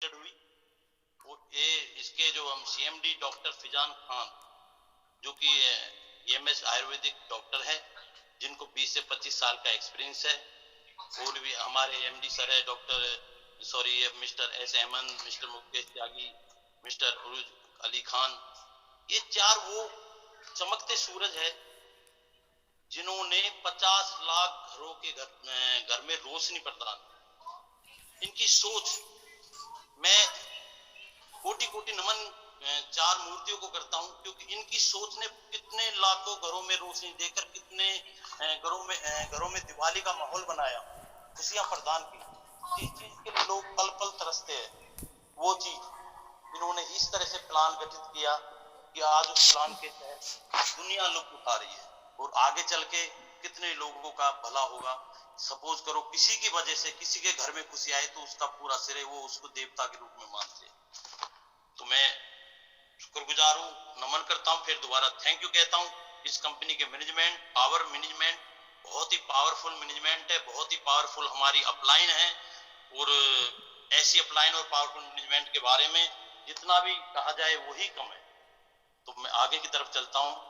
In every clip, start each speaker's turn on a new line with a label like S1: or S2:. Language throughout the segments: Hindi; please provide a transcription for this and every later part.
S1: हुई। और ये इसके जो हम सीएमडी डॉक्टर फिजान खान जो कि एमएस आयुर्वेदिक डॉक्टर है, जिनको 20 से 25 साल का एक्सपीरियंस है। और भी हमारे एमडी सर है mister S Ahmad, mister Mukesh Tyagi, mister Uruj Ali Khan. ये चार वो चमकते सूरज है जिन्होंने 50 लाख घरों के घर में रोशनी प्रदान। इनकी सोच, मैं कोटि कोटि नमन चार मूर्तियों को करता हूं, क्योंकि इनकी सोच ने कितने लाखों घरों में रोशनी देकर कितने घरों में दिवाली का माहौल बनाया, खुशियां प्रदान की। जिस चीज के लिए लोग पल पल तरसते हैं, वो चीज इन्होंने इस तरह से प्लान गठित किया कि आज उस प्लान के तहत दुनिया लुत्फ उठा रही है। और आगे चल के कितने लोगों का भला होगा। सपोज करो किसी की वजह से किसी के घर में खुशी आए तो उसका पूरा श्रेय वो उसको देवता के रूप में मानते हैं। तो मैं शुक्रगुजार हूँ, नमन करता हूँ, फिर दोबारा थैंक यू कहता हूँ। इस कंपनी के मैनेजमेंट, पावर मैनेजमेंट बहुत ही पावरफुल मैनेजमेंट है, बहुत ही पावरफुल हमारी अपलाइन है। और ऐसी अपलाइन और पावरफुल मैनेजमेंट के बारे में जितना भी कहा जाए वही कम है। तो मैं आगे की तरफ चलता हूँ।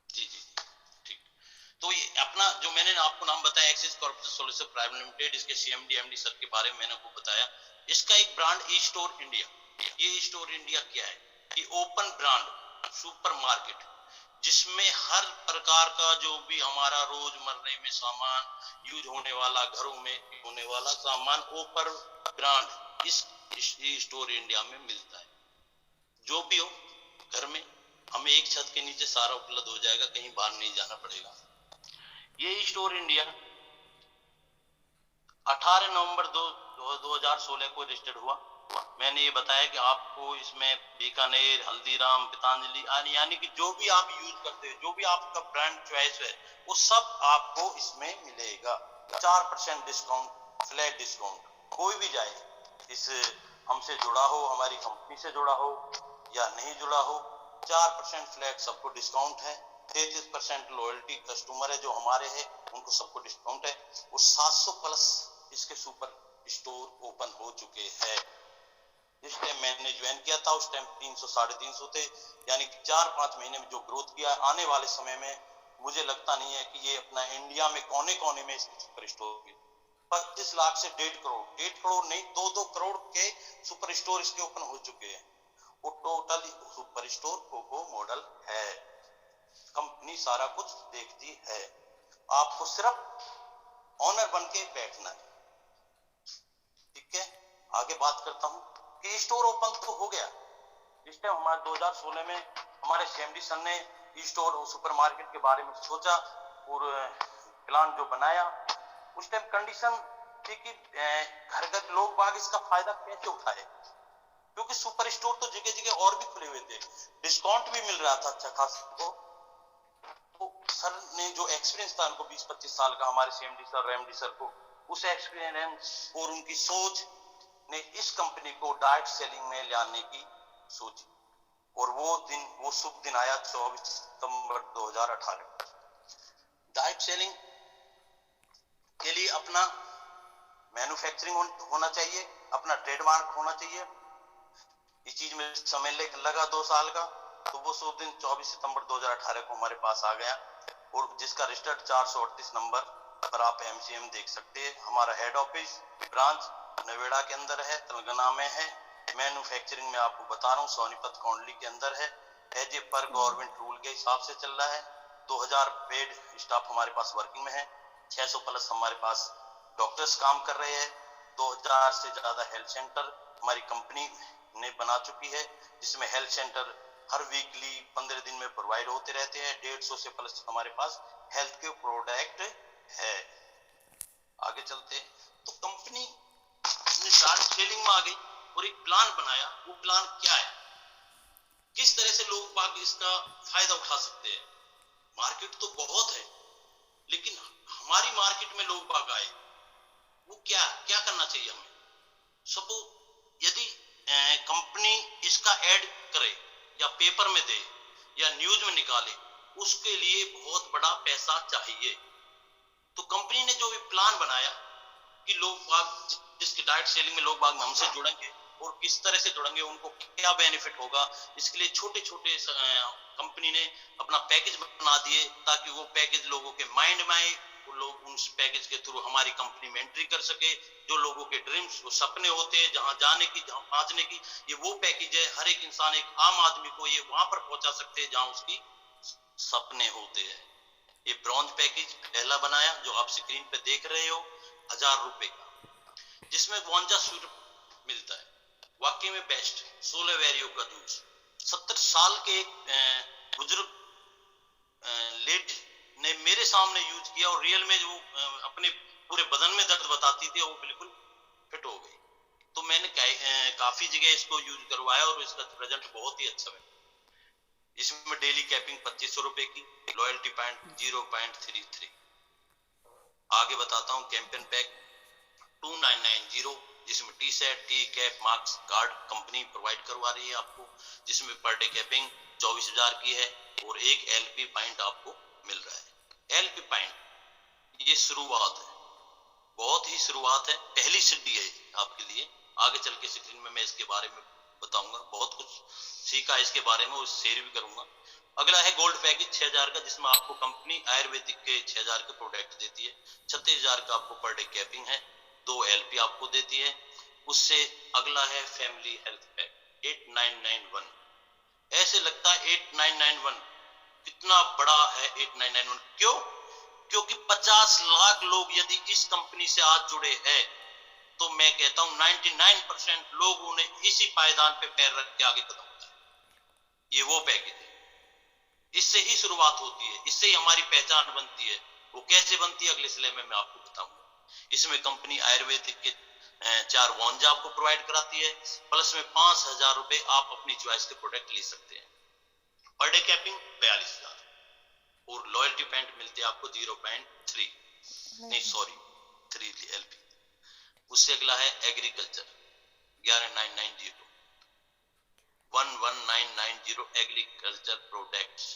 S1: जी जी ठीक। तो ये अपना जो मैंने आपको नाम बताया axis corporation solution private limited, इसके सीएमडी एमडी सर के बारे में मैंने आपको बताया। इसका एक ब्रांड ई स्टोर इंडिया। ये ई स्टोर इंडिया क्या है? ये ओपन ब्रांड सुपर मार्केट, जिसमें हर प्रकार का जो भी हमारा रोजमर्रे में सामान यूज होने वाला, घरों में होने वाला सामान ओपन ब्रांड इस ई स्टोर इंडिया में मिलता है। जो भी हो घर में हमें एक छत के नीचे सारा उपलब्ध हो जाएगा, कहीं बाहर नहीं जाना पड़ेगा। ये स्टोर इंडिया 18 नवंबर 2016 को रजिस्टर्ड हुआ। मैंने ये बताया कि आपको इसमें बीकानेर, हल्दीराम, पतंजलि यानी कि जो भी आप यूज करते हो, जो भी आपका ब्रांड चॉइस है, वो सब आपको इसमें मिलेगा। 4% डिस्काउंट, फ्लैट डिस्काउंट। कोई भी जाए, इस हमसे जुड़ा हो, हमारी कंपनी से जुड़ा हो या नहीं जुड़ा हो, 4% फ्लैट सबको डिस्काउंट है। 33% लॉयल्टी कस्टमर है जो हमारे हैं, उनको सबको डिस्काउंट है। और 700 प्लस इसके सुपर स्टोर ओपन हो चुके हैं। जिस टाइम मैंने ज्वाइन किया था उस टाइम 300 350 थे, यानी कि 4-5 महीने में जो ग्रोथ किया, आने वाले समय में मुझे लगता नहीं है कि ये अपना इंडिया में कोने कोने में इसके सुपर स्टोर 25 लाख से 1.5 करोड़ नहीं, 2-2 करोड़ के सुपर स्टोर इसके ओपन हो चुके हैं। वो total super store COCO model है। कंपनी सारा कुछ देखती है, आपको सिर्फ ऑनर बन के बैठना है। ठीक है, आगे बात करता हूं कि स्टोर ओपन तो हो गया। इस टाइम हमारे 2016 में हमारे सीएमडी सर ने स्टोर और सुपरमार्केट के बारे में सोचा और प्लान जो बनाया, उस टाइम कंडीशन थी कि घर घर लोग बाग इसका फायदा कैसे उठाए, क्योंकि सुपर स्टोर तो जगह जगह और भी खुले हुए थे, डिस्काउंट भी मिल रहा था अच्छा खासा। तो सर ने जो एक्सपीरियंस था उनको 20-25 साल का, हमारे सीएमडी सर एमडी सर को, उस एक्सपीरियंस और उनकी सोच ने इस कंपनी को डायरेक्ट सेलिंग में लाने की सोची। और वो शुभ दिन आया 24 सितंबर 2018। डायरेक्ट सेलिंग के लिए अपना मैन्युफैक्चरिंग होना चाहिए, अपना ट्रेडमार्क होना चाहिए। इस चीज में समय लगा 2 साल का। तो वो शुभ दिन 24 सितंबर 2018 को हमारे पास आ गया, और जिसका रजिस्टर्ड 438 नंबर पर आप एमसीएम देख सकते हैं। हमारा हेड ऑफिस ब्रांच नोएडा के अंदर है, तेलंगाना में है। मैन्युफैक्चरिंग में आपको बता रहा हूँ सोनीपत कौंडली के अंदर है। एज ए पर गवर्नमेंट रूल के हिसाब से चल रहा है। 2000 पेड स्टाफ हमारे पास वर्किंग में है, 600 प्लस हमारे पास डॉक्टर्स काम कर रहे हैं। 2000 से ज्यादा हेल्थ सेंटर हमारी कंपनी ने बना चुकी है, जिसमें हेल्थ सेंटर हर वीकली 15 दिन में प्रोवाइड होते रहते हैं। 150 से प्लस हमारे पास हेल्थ के प्रोडक्ट है। आगे चलते हैं। तो कंपनी डायरेक्ट सेलिंग में आ गई और एक प्लान बनाया। वो प्लान क्या है, किस तरह से लोग बाग इसका फायदा उठा सकते हैं। मार्केट तो बहुत है, लेकिन हमारी मार्केट में लोग बाग आए, वो क्या क्या करना चाहिए हमें। सपोज यदि कंपनी इसका ऐड करे या पेपर में दे या न्यूज में निकाले, उसके लिए बहुत बड़ा पैसा चाहिए। तो कंपनी ने जो भी प्लान बनाया कि लोग बाग जिसके डायरेक्ट सेलिंग में लोग बाग हमसे जुड़ेंगे और किस तरह से जुड़ेंगे, उनको क्या बेनिफिट होगा, इसके लिए छोटे छोटे कंपनी ने अपना पैकेज बना दिए ताकि वो पैकेज लोगों के माइंड में आए, वो लोग उस पैकेज के थ्रू हमारी कंपनी में एंट्री कर सके। जो लोगों के ड्रीम्स, वो सपने होते हैं जहां जाने की, जहां पहुंचने की, ये वो पैकेज है। हर एक इंसान, एक आम आदमी को ये वहां पर पहुंचा सकते हैं जहां उसकी सपने होते हैं। ये ब्रॉन्ज पैकेज पहला बनाया जो आप स्क्रीन पे देख रहे हो, 1000 रुपए का, जिसमें वॉन्जा स्वीट मिलता है, वाकई में बेस्ट। 16 वेरियो का जूस 70 साल के एक बुजुर्ग लेडी ने मेरे सामने यूज किया और रियल में जो अपने पूरे बदन में दर्द बताती थी वो बिल्कुल फिट हो गई। तो मैंने काफी जगह इसको यूज करवाया और इसका रिजल्ट बहुत ही अच्छा है। इसमें डेली कैपिंग 2500 रुपए की, लॉयल्टी पॉइंट 0.33। आगे बताता हूँ कैंपेन पैक 2990, जिसमें T shirt, T cap, marks, card company provide करवा रही है आपको, जिसमें पर डे कैपिंग 24,000 की है और एक एलपी पॉइंट आपको मिल रहा है। एलपी पॉइंट ये शुरुआत है, बहुत ही शुरुआत है, पहली सीढ़ी है आपके लिए। आगे चल के स्क्रीन में मैं इसके बारे में बताऊंगा, बहुत कुछ सीखा इसके बारे में, उस शेयर भी करूंगा। अगला है गोल्ड पैकेज 6000 का, जिसमें आपको कंपनी आयुर्वेदिक के 6000 के प्रोडक्ट देती है। 36,000 का आपको पर डे कैपिंग है, 2 एलपी आपको देती है। उससे अगला है फैमिली हेल्थ पैक 8991। ऐसे लगता है 8991 कितना बड़ा है। 8991 क्यों? क्योंकि 50 लाख लोग यदि इस कंपनी से आज जुड़े हैं तो मैं कहता हूं 99% लोगों ने इसी पायदान पे पैर रख के आगे कदम उठाया। ये वो पैकेज है, इससे ही शुरुआत होती है, इससे ही हमारी पहचान बनती है। वो कैसे बनती है अगले स्लाइड में मैं आपको बताऊंगा। इसमें कंपनी आयुर्वेदिक के 4 वॉन्जा आपको प्रोवाइड कराती है, प्लस में 5000 रुपए आप अपनी चॉइस के प्रोडक्ट ले सकते हैं। पर डे कैपिंग 42,000 और लॉयल्टी पॉइंट मिलते हैं आपको 0.3 नहीं सॉरी 3 एलपी। उससे अगला है एग्रीकल्चर 11990 11990 एग्रीकल्चर प्रोडक्ट्स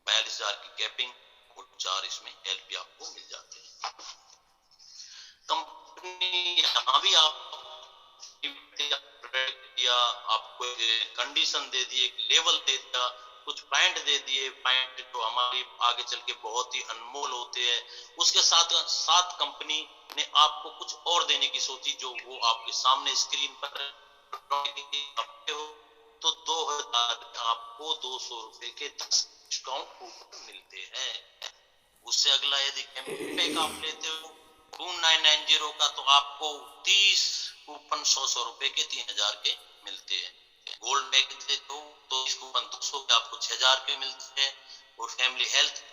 S1: 42,000 की कैपिंग और 4 इसमें एलपी आपको मिल जाते हैं। कंपनी यहाँ भी आप या आपको कंडीशन दे दी, एक लेवल दे दिया, कुछ पॉइंट दे दिए, पॉइंट तो हमारी आगे चल के बहुत ही अनमोल होते हैं। उसके साथ साथ कंपनी ने आपको कुछ और देने की सोची, जो वो आपके सामने स्क्रीन पर हो। तो 2000 आपको 200 रुपए के 10 डिस्काउंट कूपन मिलते हैं। उससे अगला यदि कैंपेन आप लेते हो 2990 का, तो आपको 30 कूपन 100 रुपए के 3000 के मिलते हैं। गोल्ड पैकेज देते हो तो इस कूपन 200 के आपको 6000 के मिलते हैं और फैमिली हेल्थ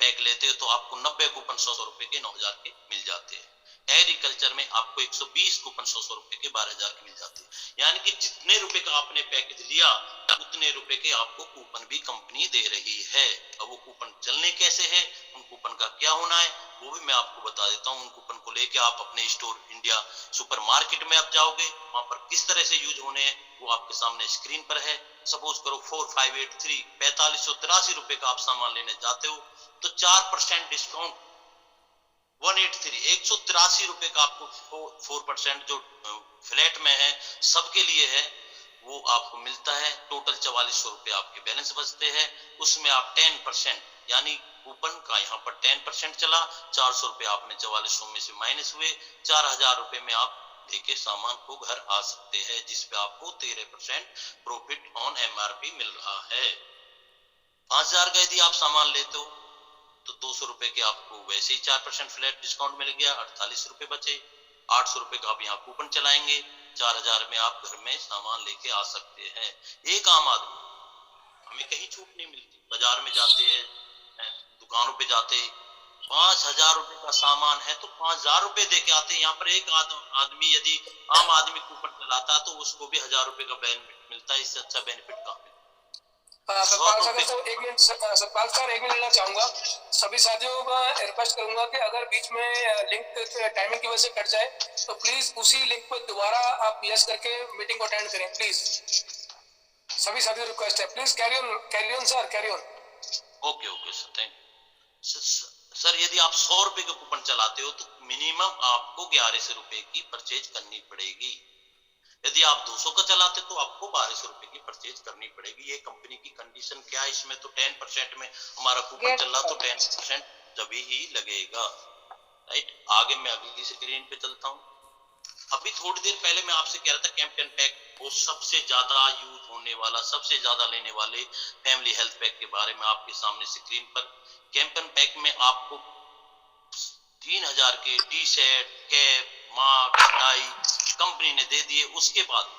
S1: पैक लेते हो तो आपको 90 कूपन 100 रुपए के 9000 के मिल जाते हैं। एग्रीकल्चर में आपको 120 कूपन 100 रुपए के 12000 के मिल जाते हैं। यानी कि जितने रुपए का आपने पैकेज लिया उतने रुपए के आपको कूपन भी कंपनी दे रही है। अब वो कूपन चलने कैसे है, उन कूपन का क्या होना है वो भी मैं आपको बता देता हूँ। उन कूपन को लेके आप अपने स्टोर इंडिया सुपरमार्केट में आप जाओगे, वहां पर किस तरह से यूज होने हैं वो आपके सामने स्क्रीन पर है। सपोज करो 4583 4583 रुपए का आप सामान लेने जाते हो तो 4% डिस्काउंट 183 रुपए का आपको 4% जो फ्लैट में है सबके लिए है वो आपको मिलता है। टोटल 4400 रुपए आपके बैलेंस बचते हैं। उसमें आप 10% यानी कूपन का यहाँ पर 10% चला, 400 रुपए आप में 4400 में से माइनस हुए, 4000 रुपए में आप लेके सामान को घर आ सकते हैं, जिसपे आपको 13% प्रॉफिट ऑन एमआरपी मिल रहा है। 5000 का यदि आप सामान लेते हो तो 200 रुपए के आपको वैसे ही 4% फ्लैट डिस्काउंट मिल गया, 48 रुपए बचे। 800 रुपए का आप यहाँ कूपन चलाएंगे, 4000 में आप घर में सामान लेके आ सकते हैं। एक आम आदमी, हमें कहीं छूट नहीं मिलती, बाजार में जाते हैं, दुकानों पे जाते, 5000 रुपए का सामान है तो 5000 रुपए दे के आते हैं। यहाँ पर एक आदमी यदि आम आदमी कूपन चलाता तो उसको भी 1000 रुपए का बेनिफिट मिलता है। इससे अच्छा बेनिफिट कहाँ मिलता है।
S2: सर एक मिनट सतपाल सर, एक मिनट लेना चाहूंगा। सभी साथियों का रिक्वेस्ट करूंगा कि अगर बीच में लिंक टाइमिंग की वजह से कट जाए तो प्लीज उसी लिंक पर दोबारा आप यस करके मीटिंग को अटेंड करें प्लीज। सभी साथियों रिक्वेस्ट है, please carry on sir, carry on.
S1: Okay okay sir, thank you sir. यदि आप 100 रुपए के कूपन चलाते हो तो मिनिमम आपको 1100 रुपए की परचेज करनी पड़ेगी। यदि आप 200 का चलाते तो आपको 1200 रुपए की परचेज करनी पड़ेगी। ये कंपनी की कंडीशन क्या है, इसमें तो 10% में हमारा कूपन चल रहा तो 10% तभी ही लगेगा, राइट। आगे मैं अगली स्क्रीन पे चलता हूँ। अभी थोड़ी देर पहले मैं आपसे कह रहा था कैंपेन पैक, वो सबसे ज्यादा यूज होने वाला, सबसे ज्यादा लेने वाले फैमिली हेल्थ पैक के बारे में आपके सामने स्क्रीन पर। कैंपेन पैक में आपको 3000 के T shirt, cap, mask, tie company ने दे दिए। उसके बाद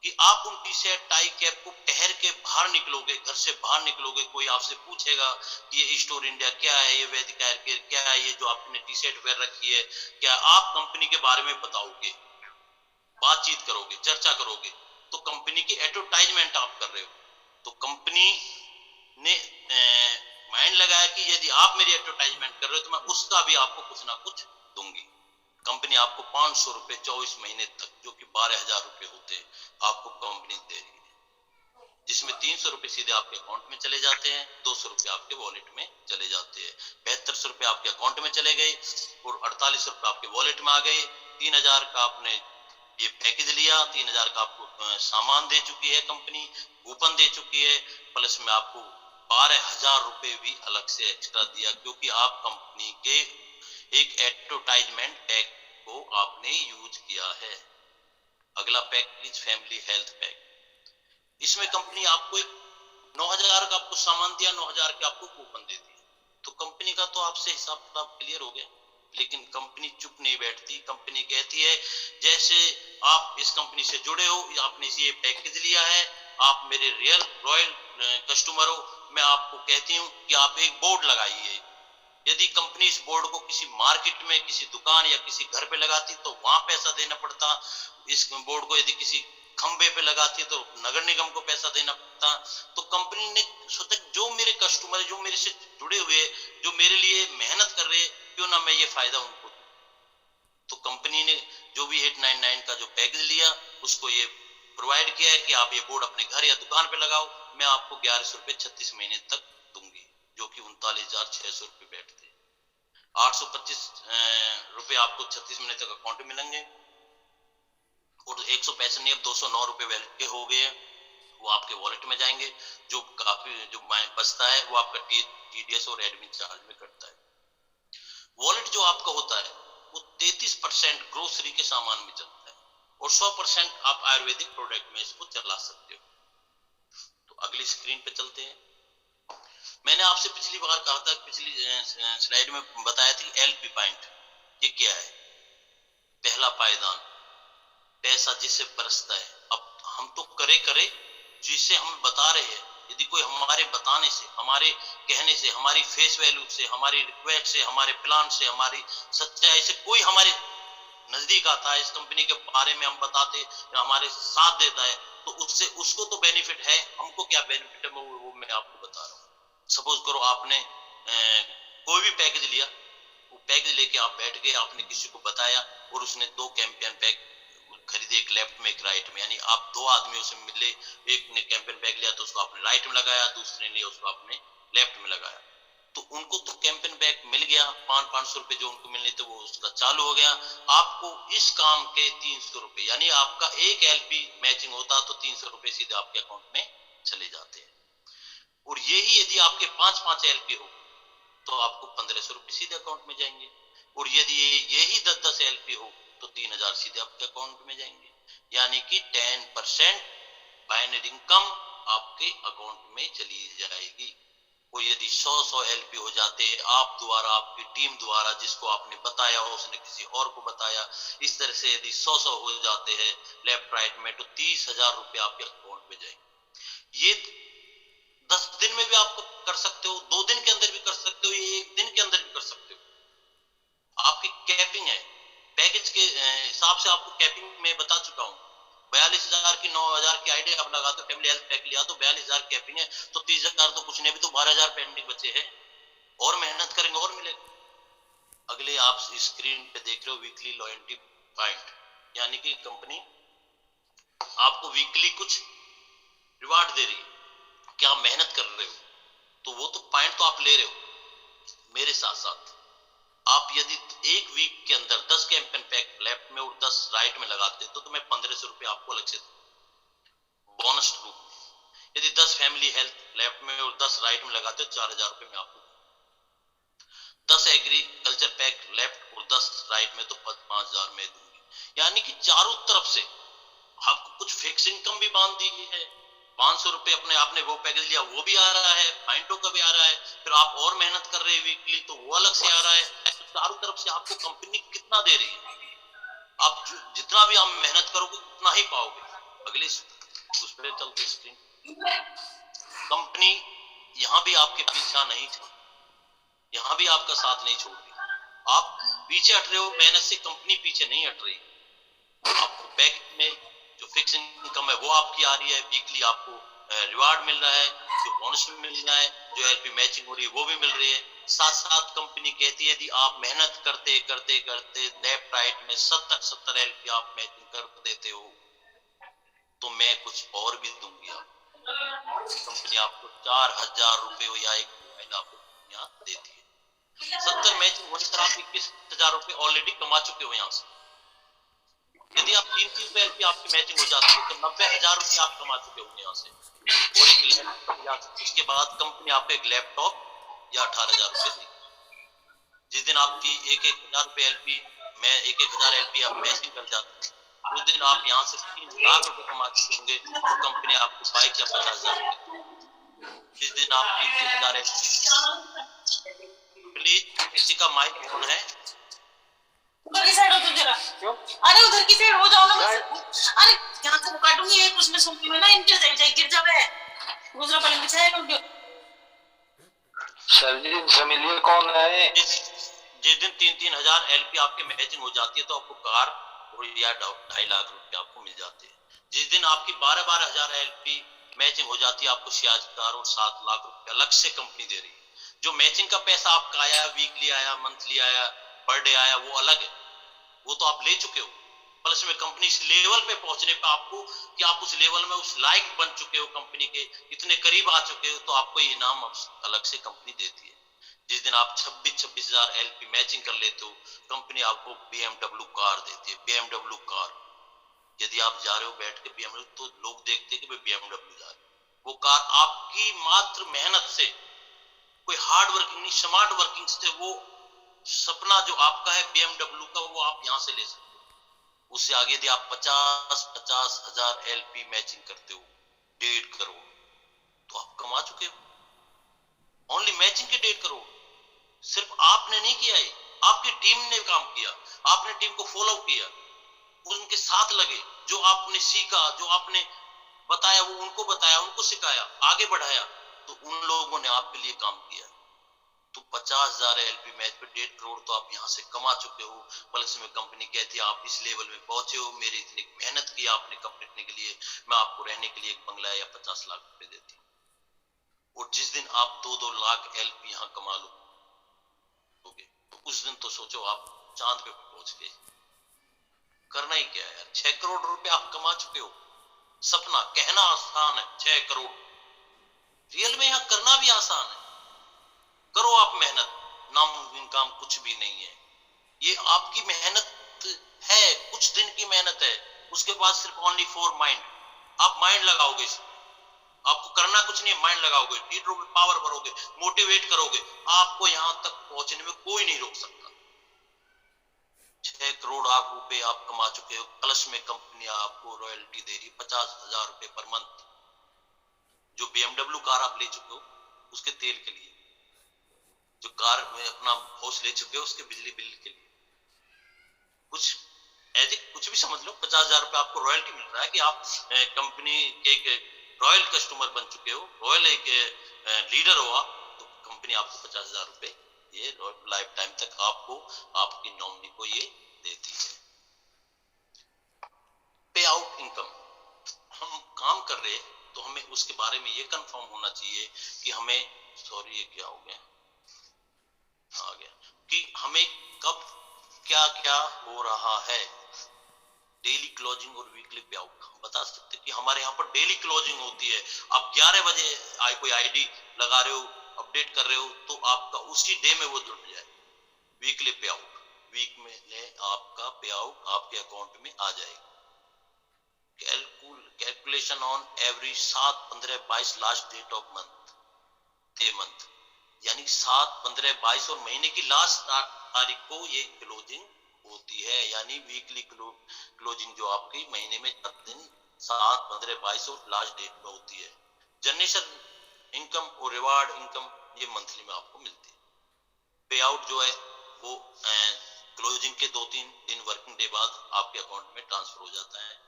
S1: कि आप उन टी शर्ट, टाई, कैप को पहन के बाहर निकलोगे, घर से बाहर निकलोगे, कोई आपसे पूछेगा कि ये स्टोर इंडिया क्या है, ये वैदिक हेयर केयर क्या है, ये जो आपने टी शर्ट पहन रखी है क्या, आप कंपनी के बारे में बताओगे, बातचीत करोगे, चर्चा करोगे, तो कंपनी की एडवर्टाइजमेंट आप कर रहे हो। तो कंपनी ने माइंड लगाया कि यदि आप मेरी एडवर्टाइजमेंट कर रहे हो तो मैं उसका भी आपको कुछ ना कुछ दूंगी। कंपनी आपको 500 रुपए 24 महीने तक, जो कि 12,000 रुपए होते हैं, आपको कंपनी दे रही है, जिसमें 300 रुपए सीधे आपके अकाउंट में चले जाते हैं, 200 रुपए आपके वॉलेट में चले जाते हैं। 7200 रुपए आपके अकाउंट में चले गए और 48 रुपए आपके वॉलेट में आ गए। 3000 का आपने ये पैकेज लिया, 3000 का आपको सामान दे चुकी है कंपनी, कूपन दे चुकी है, प्लस में आपको 12,000 रुपए भी अलग से एक्स्ट्रा दिया, क्योंकि आप कंपनी के एक एडवर्टाइजमेंट पैक को आपने यूज किया है। अगला पैकेज फैमिली हेल्थ पैक। इसमें कंपनी आपको एक 9,000 का आपको सामान दिया, 9,000 के आपको कूपन दे दिए, तो कंपनी का तो आपसे हिसाब किताब क्लियर हो गया। लेकिन कंपनी चुप नहीं बैठती, कंपनी कहती है जैसे आप इस कंपनी से जुड़े हो, आपने ये पैकेज लिया है, आप मेरे रियल रॉयल कस्टमर हो, मैं आपको कहती हूँ कि आप एक बोर्ड लगाइए। यदि कंपनी इस बोर्ड को किसी मार्केट में, किसी दुकान या किसी घर पे लगाती तो वहां पैसा देना पड़ता। इस बोर्ड को यदि किसी खंबे पे लगाती तो नगर निगम को पैसा देना पड़ता। तो कंपनी ने सोचा जो मेरे कस्टमर, जो मेरे से जुड़े हुए, जो मेरे लिए मेहनत कर रहे, क्यों ना मैं ये फायदा उनको दूं। तो कंपनी ने जो भी 899 का जो पैकेज लिया, उसको ये प्रोवाइड किया है कि आप ये बोर्ड अपने घर या दुकान पे लगाओ, मैं आपको 1100 रुपए 36 महीने तक दूंगी, जो कि 39,600 रुपए बैठते। 825 रुपए आपको 36 महीने तक अकाउंट में मिलेंगे और 165 नहीं, अब 209 रुपए वैलिड के हो गए, वो आपके वॉलेट में जाएंगे। जो काफी जो बचता है वो आपका टीडीएस और एडमिन चार्ज में कटता है। वॉलेट जो आपका होता है वो 33% ग्रोसरी के सामान में चलता है और 100% आप आयुर्वेदिक प्रोडक्ट में इसको चला सकते हो। तो अगली स्क्रीन पे चलते हैं। मैंने आपसे पिछली बार कहा था, पिछली स्लाइड में बताया था कि एलपी पॉइंट ये क्या है। पहला पायदान, पैसा जिससे बरसता है। अब हम तो करे करे जिसे हम बता रहे हैं, यदि कोई हमारे बताने से, हमारे कहने से, हमारी फेस वैल्यू से, हमारी रिक्वेस्ट से, हमारे प्लान से, हमारी सच्चाई से कोई हमारे नजदीक आता है, इस कंपनी के बारे में हम बताते या हमारे साथ देता है, तो उससे उसको तो बेनिफिट है, हमको क्या बेनिफिट है वो मैं आपको बता रहा हूँ। सपोज करो आपने कोई भी पैकेज लिया, वो पैकेज लेके आप बैठ गए, आपने किसी को बताया और उसने 2 कैंपेन पैक खरीदे, एक लेफ्ट में एक राइट में, यानी आप 2 आदमियों से मिले, एक ने कैंपेन बैग लिया तो उसको आपने राइट में लगाया, दूसरे ने उसको आपने लेफ्ट में लगाया, तो उनको तो कैंपेन बैग मिल गया, 500 रुपए जो उनको मिलने थे वो उसका चालू हो गया। आपको इस काम के 300 रुपए, यानी आपका एक एलपी मैचिंग होता तो 300 रुपए सीधे आपके अकाउंट में चले जाते हैं। और यही यदि आपके 5-5 एलपी हो तो आपको 1500 रुपए सीधे अकाउंट में जाएंगे, और यदि यही 10-10 एलपी हो तो 3000 सीधे आपके अकाउंट में जाएंगे, यानी कि 10% बाइनरी इनकम आपके अकाउंट में चली जाएगी। और यदि 100 एलपी हो जाते आप द्वारा, आपकी टीम द्वारा, जिसको आपने बताया हो उसने किसी और को बताया, इस तरह से यदि 100 हो जाते हैं लेफ्ट राइट में, तो 30,000 रुपए आपके अकाउंट में जाएंगे। ये 10 दिन में भी आप कर सकते हो, 2 दिन के अंदर भी कर सकते हो, ये 1 दिन के अंदर भी कर सकते हो। आपकी कैपिंग है, पैकेज के हिसाब से आपको कैपिंग में बता चुका हूँ। 42,000 की 9,000 की आइडिया आप लगा दो, फैमिली हेल्थ पैक लिया तो 42,000 कैपिंग है, तो 30,000 तो कुछ नहीं, भी तो 12,000 पेंडिंग बचे हैं, और मेहनत करेंगे और मिलेगा। अगले आप स्क्रीन पे देख रहे हो वीकली लॉयल्टी पॉइंट, यानी कि कंपनी आपको वीकली कुछ रिवार्ड दे रही है कि आप मेहनत कर रहे हो। पॉइंट तो आप ले रहे हो, मेरे साथ साथ आप यदि एक वीक के अंदर 10 कैंपेन पैक लेफ्ट में और 10 राइट में लगाते तो मैं 1500 रुपये आपको अलग से बोनस रूप। यदि 10 फैमिली हेल्थ लेफ्ट में और 10 राइट में लगाते हो 4000 रुपये में आपको, 10 एग्रीकल्चर पैक लेफ्ट और 10 राइट में तो 5000 में दूंगी। यानी कि चारों तरफ से आपको कुछ फिक्स इनकम भी बांध दी है। 500 रुपए अपने आपने वो पैकेज लिया वो भी आ रहा है, फाइंटो का भी आ रहा है, फिर आप और मेहनत कर रहे हैं वीकली तो वो अलग से आ रहा है। तो चारों तरफ से आपको कंपनी कितना दे रही है, आप जितना भी आप मेहनत करोगे उतना ही पाओगे। अगले उस पर चलते स्क्रीन, कंपनी यहाँ भी आपके पीछा नहीं छोड़, यहाँ भी आपका साथ नहीं छोड़ रही। आप पीछे हट रहे हो मेहनत से, कंपनी पीछे नहीं हट रही। आपको पैकेज में जो फिक्स इनकम है वो आपकी आ रही है, वीकली आपको रिवार्ड मिल रहा है, जो बोनस भी मिल रहा है, जो एलपी मैचिंग हो रही है वो भी मिल रही है। साथ साथ कंपनी कहती है यदि आप मेहनत करते करते करते लेफ्ट राइट में 70 एलपी आप मैचिंग कर देते हो तो मैं कुछ और भी दूंगी आपको। कंपनी आपको 4000 रुपए या एक मोबाइल आपको यहाँ देती है। 70 मैचिंग होने पर आप 21,000 रुपए ऑलरेडी कमा चुके हो यहाँ से। यदि आप 3 रुपए की आपकी मैचिंग हो जाती है तो 90,000 रुपए आप कमा चुके होंगे यहाँ से। और एक लैपटॉप, उसके बाद कंपनी आपको एक लैपटॉप या 18,000 रुपए देगी। जिस दिन आपकी 1,000 रुपए एलपी में 1,000 एलपी आप मैचिंग कर जाते हैं उस दिन आप यहाँ से 3 लाख रुपए कमा चुके होंगे तो कंपनी आपको बाइक या 50,000 रुपए। जिस दिन आप 3,000 एलपी, प्लीज किसी का माइक ऑन है?
S3: उधर की साइड हो तुम जरा। क्यों? अरे उधर की साइड हो जाओ ना बस। अरे यहाँ से काटूंगी एक उसमें सुनती में ना इनके साइड गिर जावे। दूसरा पलंग बिछाएगा उनके।
S4: सर जी जमीलिया कौन है?
S1: जिस दिन 3,000 एलपी आपके मैचिंग हो जाती है तो आपको कार और या 2.5 लाख रुपए आपको मिल जाते हैं। जिस दिन आपकी 12,000 एलपी मैचिंग हो जाती है आपको सियाज कार और 7 लाख रुपए अलग से कंपनी दे रही है। जो मैचिंग का पैसा आपका आया, वीकली आया, मंथली आया, पर डे आया, वो अलग है, वो तो आप ले चुके हो। प्लस में कंपनी इस लेवल पे पहुंचने पे आपको कि आप उस लेवल में उस लायक बन चुके हो, कंपनी के इतने करीब आ चुके हो तो आपको ये इनाम अलग से कंपनी देती है। जिस दिन आप 26,000 एलपी मैचिंग कर लेते हो कंपनी आपको BMW कार देती है। BMW कार, यदि आप जा रहे हो बैठ के BMW तो लोग देखते हैं कि BMW जा रहे हो। वो कार आपकी मात्र मेहनत से, कोई हार्ड वर्किंग नहीं, स्मार्ट वर्किंग से वो सपना जो आपका है BMW का वो आप यहाँ से ले सकते हो। उससे आगे यदि आप 50,000 एलपी मैचिंग करते हो 1.5 करोड़ तो आप कमा चुके हो। ओनली मैचिंग के 1.5 करोड़ सिर्फ आपने नहीं किया है, आपकी टीम ने काम किया। आपने टीम को फॉलो किया, उनके साथ लगे, जो आपने सीखा, जो आपने बताया वो उनको बताया, उनको सिखाया, आगे बढ़ाया, तो उन लोगों ने आपके लिए काम किया। तो 50,000 एलपी मैच पे 1.5 करोड़ तो आप यहाँ से कमा चुके हो। प्लस में कंपनी कहती है आप इस लेवल में पहुंचे हो, मेरी इतनी मेहनत की आपने कंपनी के लिए, मैं आपको रहने के लिए एक बंगला या 50 लाख रुपए देती हूँ। और जिस दिन आप 2-2 लाख एलपी यहाँ कमा लो तो उस दिन तो सोचो आप चांद पे पहुंच गए। करना ही क्या है यार, 6 करोड़ रुपए आप कमा चुके हो। सपना कहना आसान है, 6 करोड़ रियल में यहाँ करना भी आसान है। करो आप मेहनत, नामुमकिन काम कुछ भी नहीं है। ये आपकी मेहनत है, कुछ दिन की मेहनत है, उसके बाद सिर्फ ओनली फॉर माइंड। आप माइंड लगाओगे, आपको करना कुछ नहीं है, माइंड लगाओगे, लीडरों में पावर भरोगे, मोटिवेट करोगे, आपको यहां तक पहुंचने में कोई नहीं रोक सकता। 6 करोड़ आप रुपए आप कमा चुके हो। प्लस में कंपनी आपको रॉयल्टी दे रही है 50,000 रुपए पर मंथ। जो BMW कार आप ले चुके हो उसके तेल के लिए, जो कार में अपना हाउस ले चुके हो उसके बिजली बिल के लिए, कुछ भी समझ लो। 50,000 रुपए आपको रॉयल्टी मिल रहा है कि आप कंपनी के एक रॉयल कस्टमर बन चुके हो, रॉयल एक लीडर हो आप, तो कंपनी आपको 50,000 रुपए ये लाइफ टाइम तक आपको, आपकी नॉमिनी को ये देती है। पे आउट इनकम, हम काम कर रहे हैं तो हमें उसके बारे में ये कंफर्म होना चाहिए कि हमें, सॉरी ये क्या हो गया, आ गया, कि हमें कब क्या क्या हो रहा है। डेली क्लोजिंग और वीकली पे आउट हम बता सकते हैं कि हमारे यहाँ पर डेली क्लोजिंग होती है। आप 11 बजे कोई आईडी लगा रहे हो अपडेट कर रहे हो तो आपका उसी डे में वो जुड़ जाए। वीकली पे आउट, वीक में आपका पे आउट आपके अकाउंट में आ जाएगा। Calculation on every 7, 15, 22 last date of month, यानी 7, 15, 22 और महीने की लास्ट तारीख को ये क्लोजिंग होती है। यानी वीकली क्लोजिंग जो आपकी महीने में 7 दिन, 7, 15, 22 और लास्ट डेट में होती है। जनरेशन इनकम और रिवार्ड इनकम ये मंथली में आपको मिलती है। पे आउट जो है वो क्लोजिंग के 2-3 दिन वर्किंग डे बाद आपके अकाउंट में ट्रांसफर हो जाता है।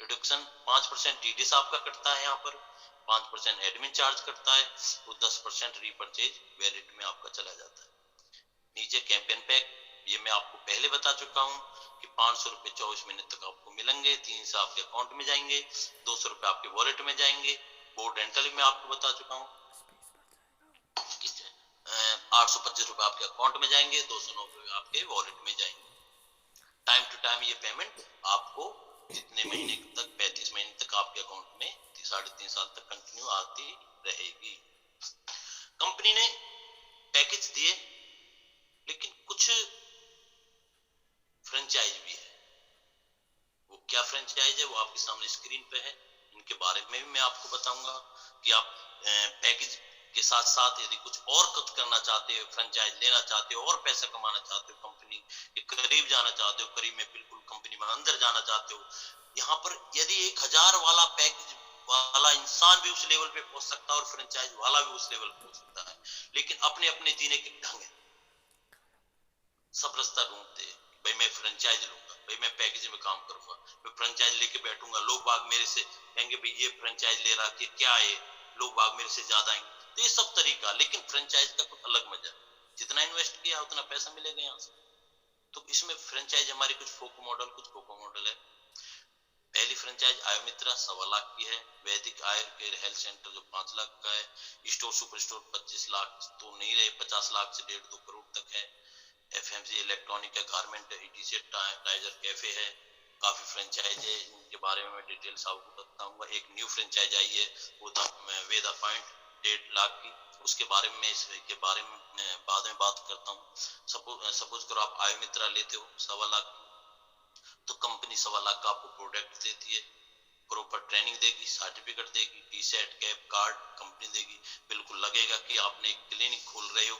S1: रिडक्शन 5% टीडीएस आपका कटता है, यहाँ पर 5% एडमिन चार्ज कटता है, तो 10% रीपरचेज वैलेट में आपका चला जाता है। नीचे कैंपेन पैक, ये मैं आपको पहले बता चुका हूँ कि 500 रुपए 24 महीने तक आपको मिलेंगे, 300 आपके अकाउंट में जाएंगे, 200 रुपए आपके वॉलेट में जाएंगे। बोर्ड रेंटल में आपको बता चुका हूँ 825 रुपए आपके अकाउंट में जाएंगे, 209 रुपए आपके वॉलेट में जाएंगे। टाइम टू टाइम ये पेमेंट आपको जितने महीने तक, 35 महीने तक आपके अकाउंट में 3.5 साल तक कंटिन्यू आती रहेगी। कंपनी ने पैकेज दिए, लेकिन कुछ फ्रेंचाइज भी है। वो क्या फ्रेंचाइज है वो आपके सामने स्क्रीन पे है। इनके बारे में भी मैं आपको बताऊंगा कि आप पैकेज के साथ साथ यदि कुछ करना चाहते हो, फ्रेंचाइज लेना चाहते हो और पैसा कमाना चाहते हो, कंपनी के करीब जाना चाहते हो, करीब में बिल्कुल कंपनी में अंदर जाना चाहते हो, यहाँ पर यदि 1000 वाला पैकेज वाला इंसान भी उस लेवल पे पहुंच सकता है और फ्रेंचाइज वाला भी उस लेवल पे पहुंच सकता है, लेकिन अपने अपने जीने के ढंग है। सब रास्ता ढूंढते हैं, भाई मैं फ्रेंचाइज लूंगा, भाई मैं पैकेज में काम करूंगा, मैं फ्रेंचाइज लेके बैठूंगा, लोग बाग मेरे से कहेंगे भाई ये फ्रेंचाइज ले रहा कि क्या है, लोग बाग मेरे से ज्यादा आएंगे। तो ये सब तरीका, लेकिन फ्रेंचाइज का कुछ अलग मजा है, जितना इन्वेस्ट किया उतना पैसा मिलेगा यहाँ से। तो इसमें फ्रेंचाइज हमारी कुछ फोको मॉडल, कुछ कोको मॉडल है। पहली फ्रेंचाइज आयोमित्रा 1.25 लाख की है, वैदिक आयुर्वेद हेल्थ सेंटर जो 5 लाख का है, स्टोर सुपर स्टोर 25 लाख तो नहीं रहे, 50 लाख से 1.5-2 करोड़ तक है। एफएमजी इलेक्ट्रॉनिक है, गारमेंट है, ईटीसी टाइजर कैफे है, काफी फ्रेंचाइज है, इनके बारे में मैं डिटेल्स आपको बताऊंगा। एक न्यू फ्रेंचाइज आई है वो वेदा पॉइंट 1.5 लाख की, उसके बारे में इसके बारे में बाद में बात करता हूँ। सपोज करो आप आयोमित्रा लेते हो 1.25 लाख, तो कंपनी 1.25 लाख का आपको प्रोडक्ट देती है, प्रॉपर ट्रेनिंग देगी, सर्टिफिकेट देगी, T set cap card company देगी। बिल्कुल लगेगा कि आपने एक क्लिनिक खोल रहे हो,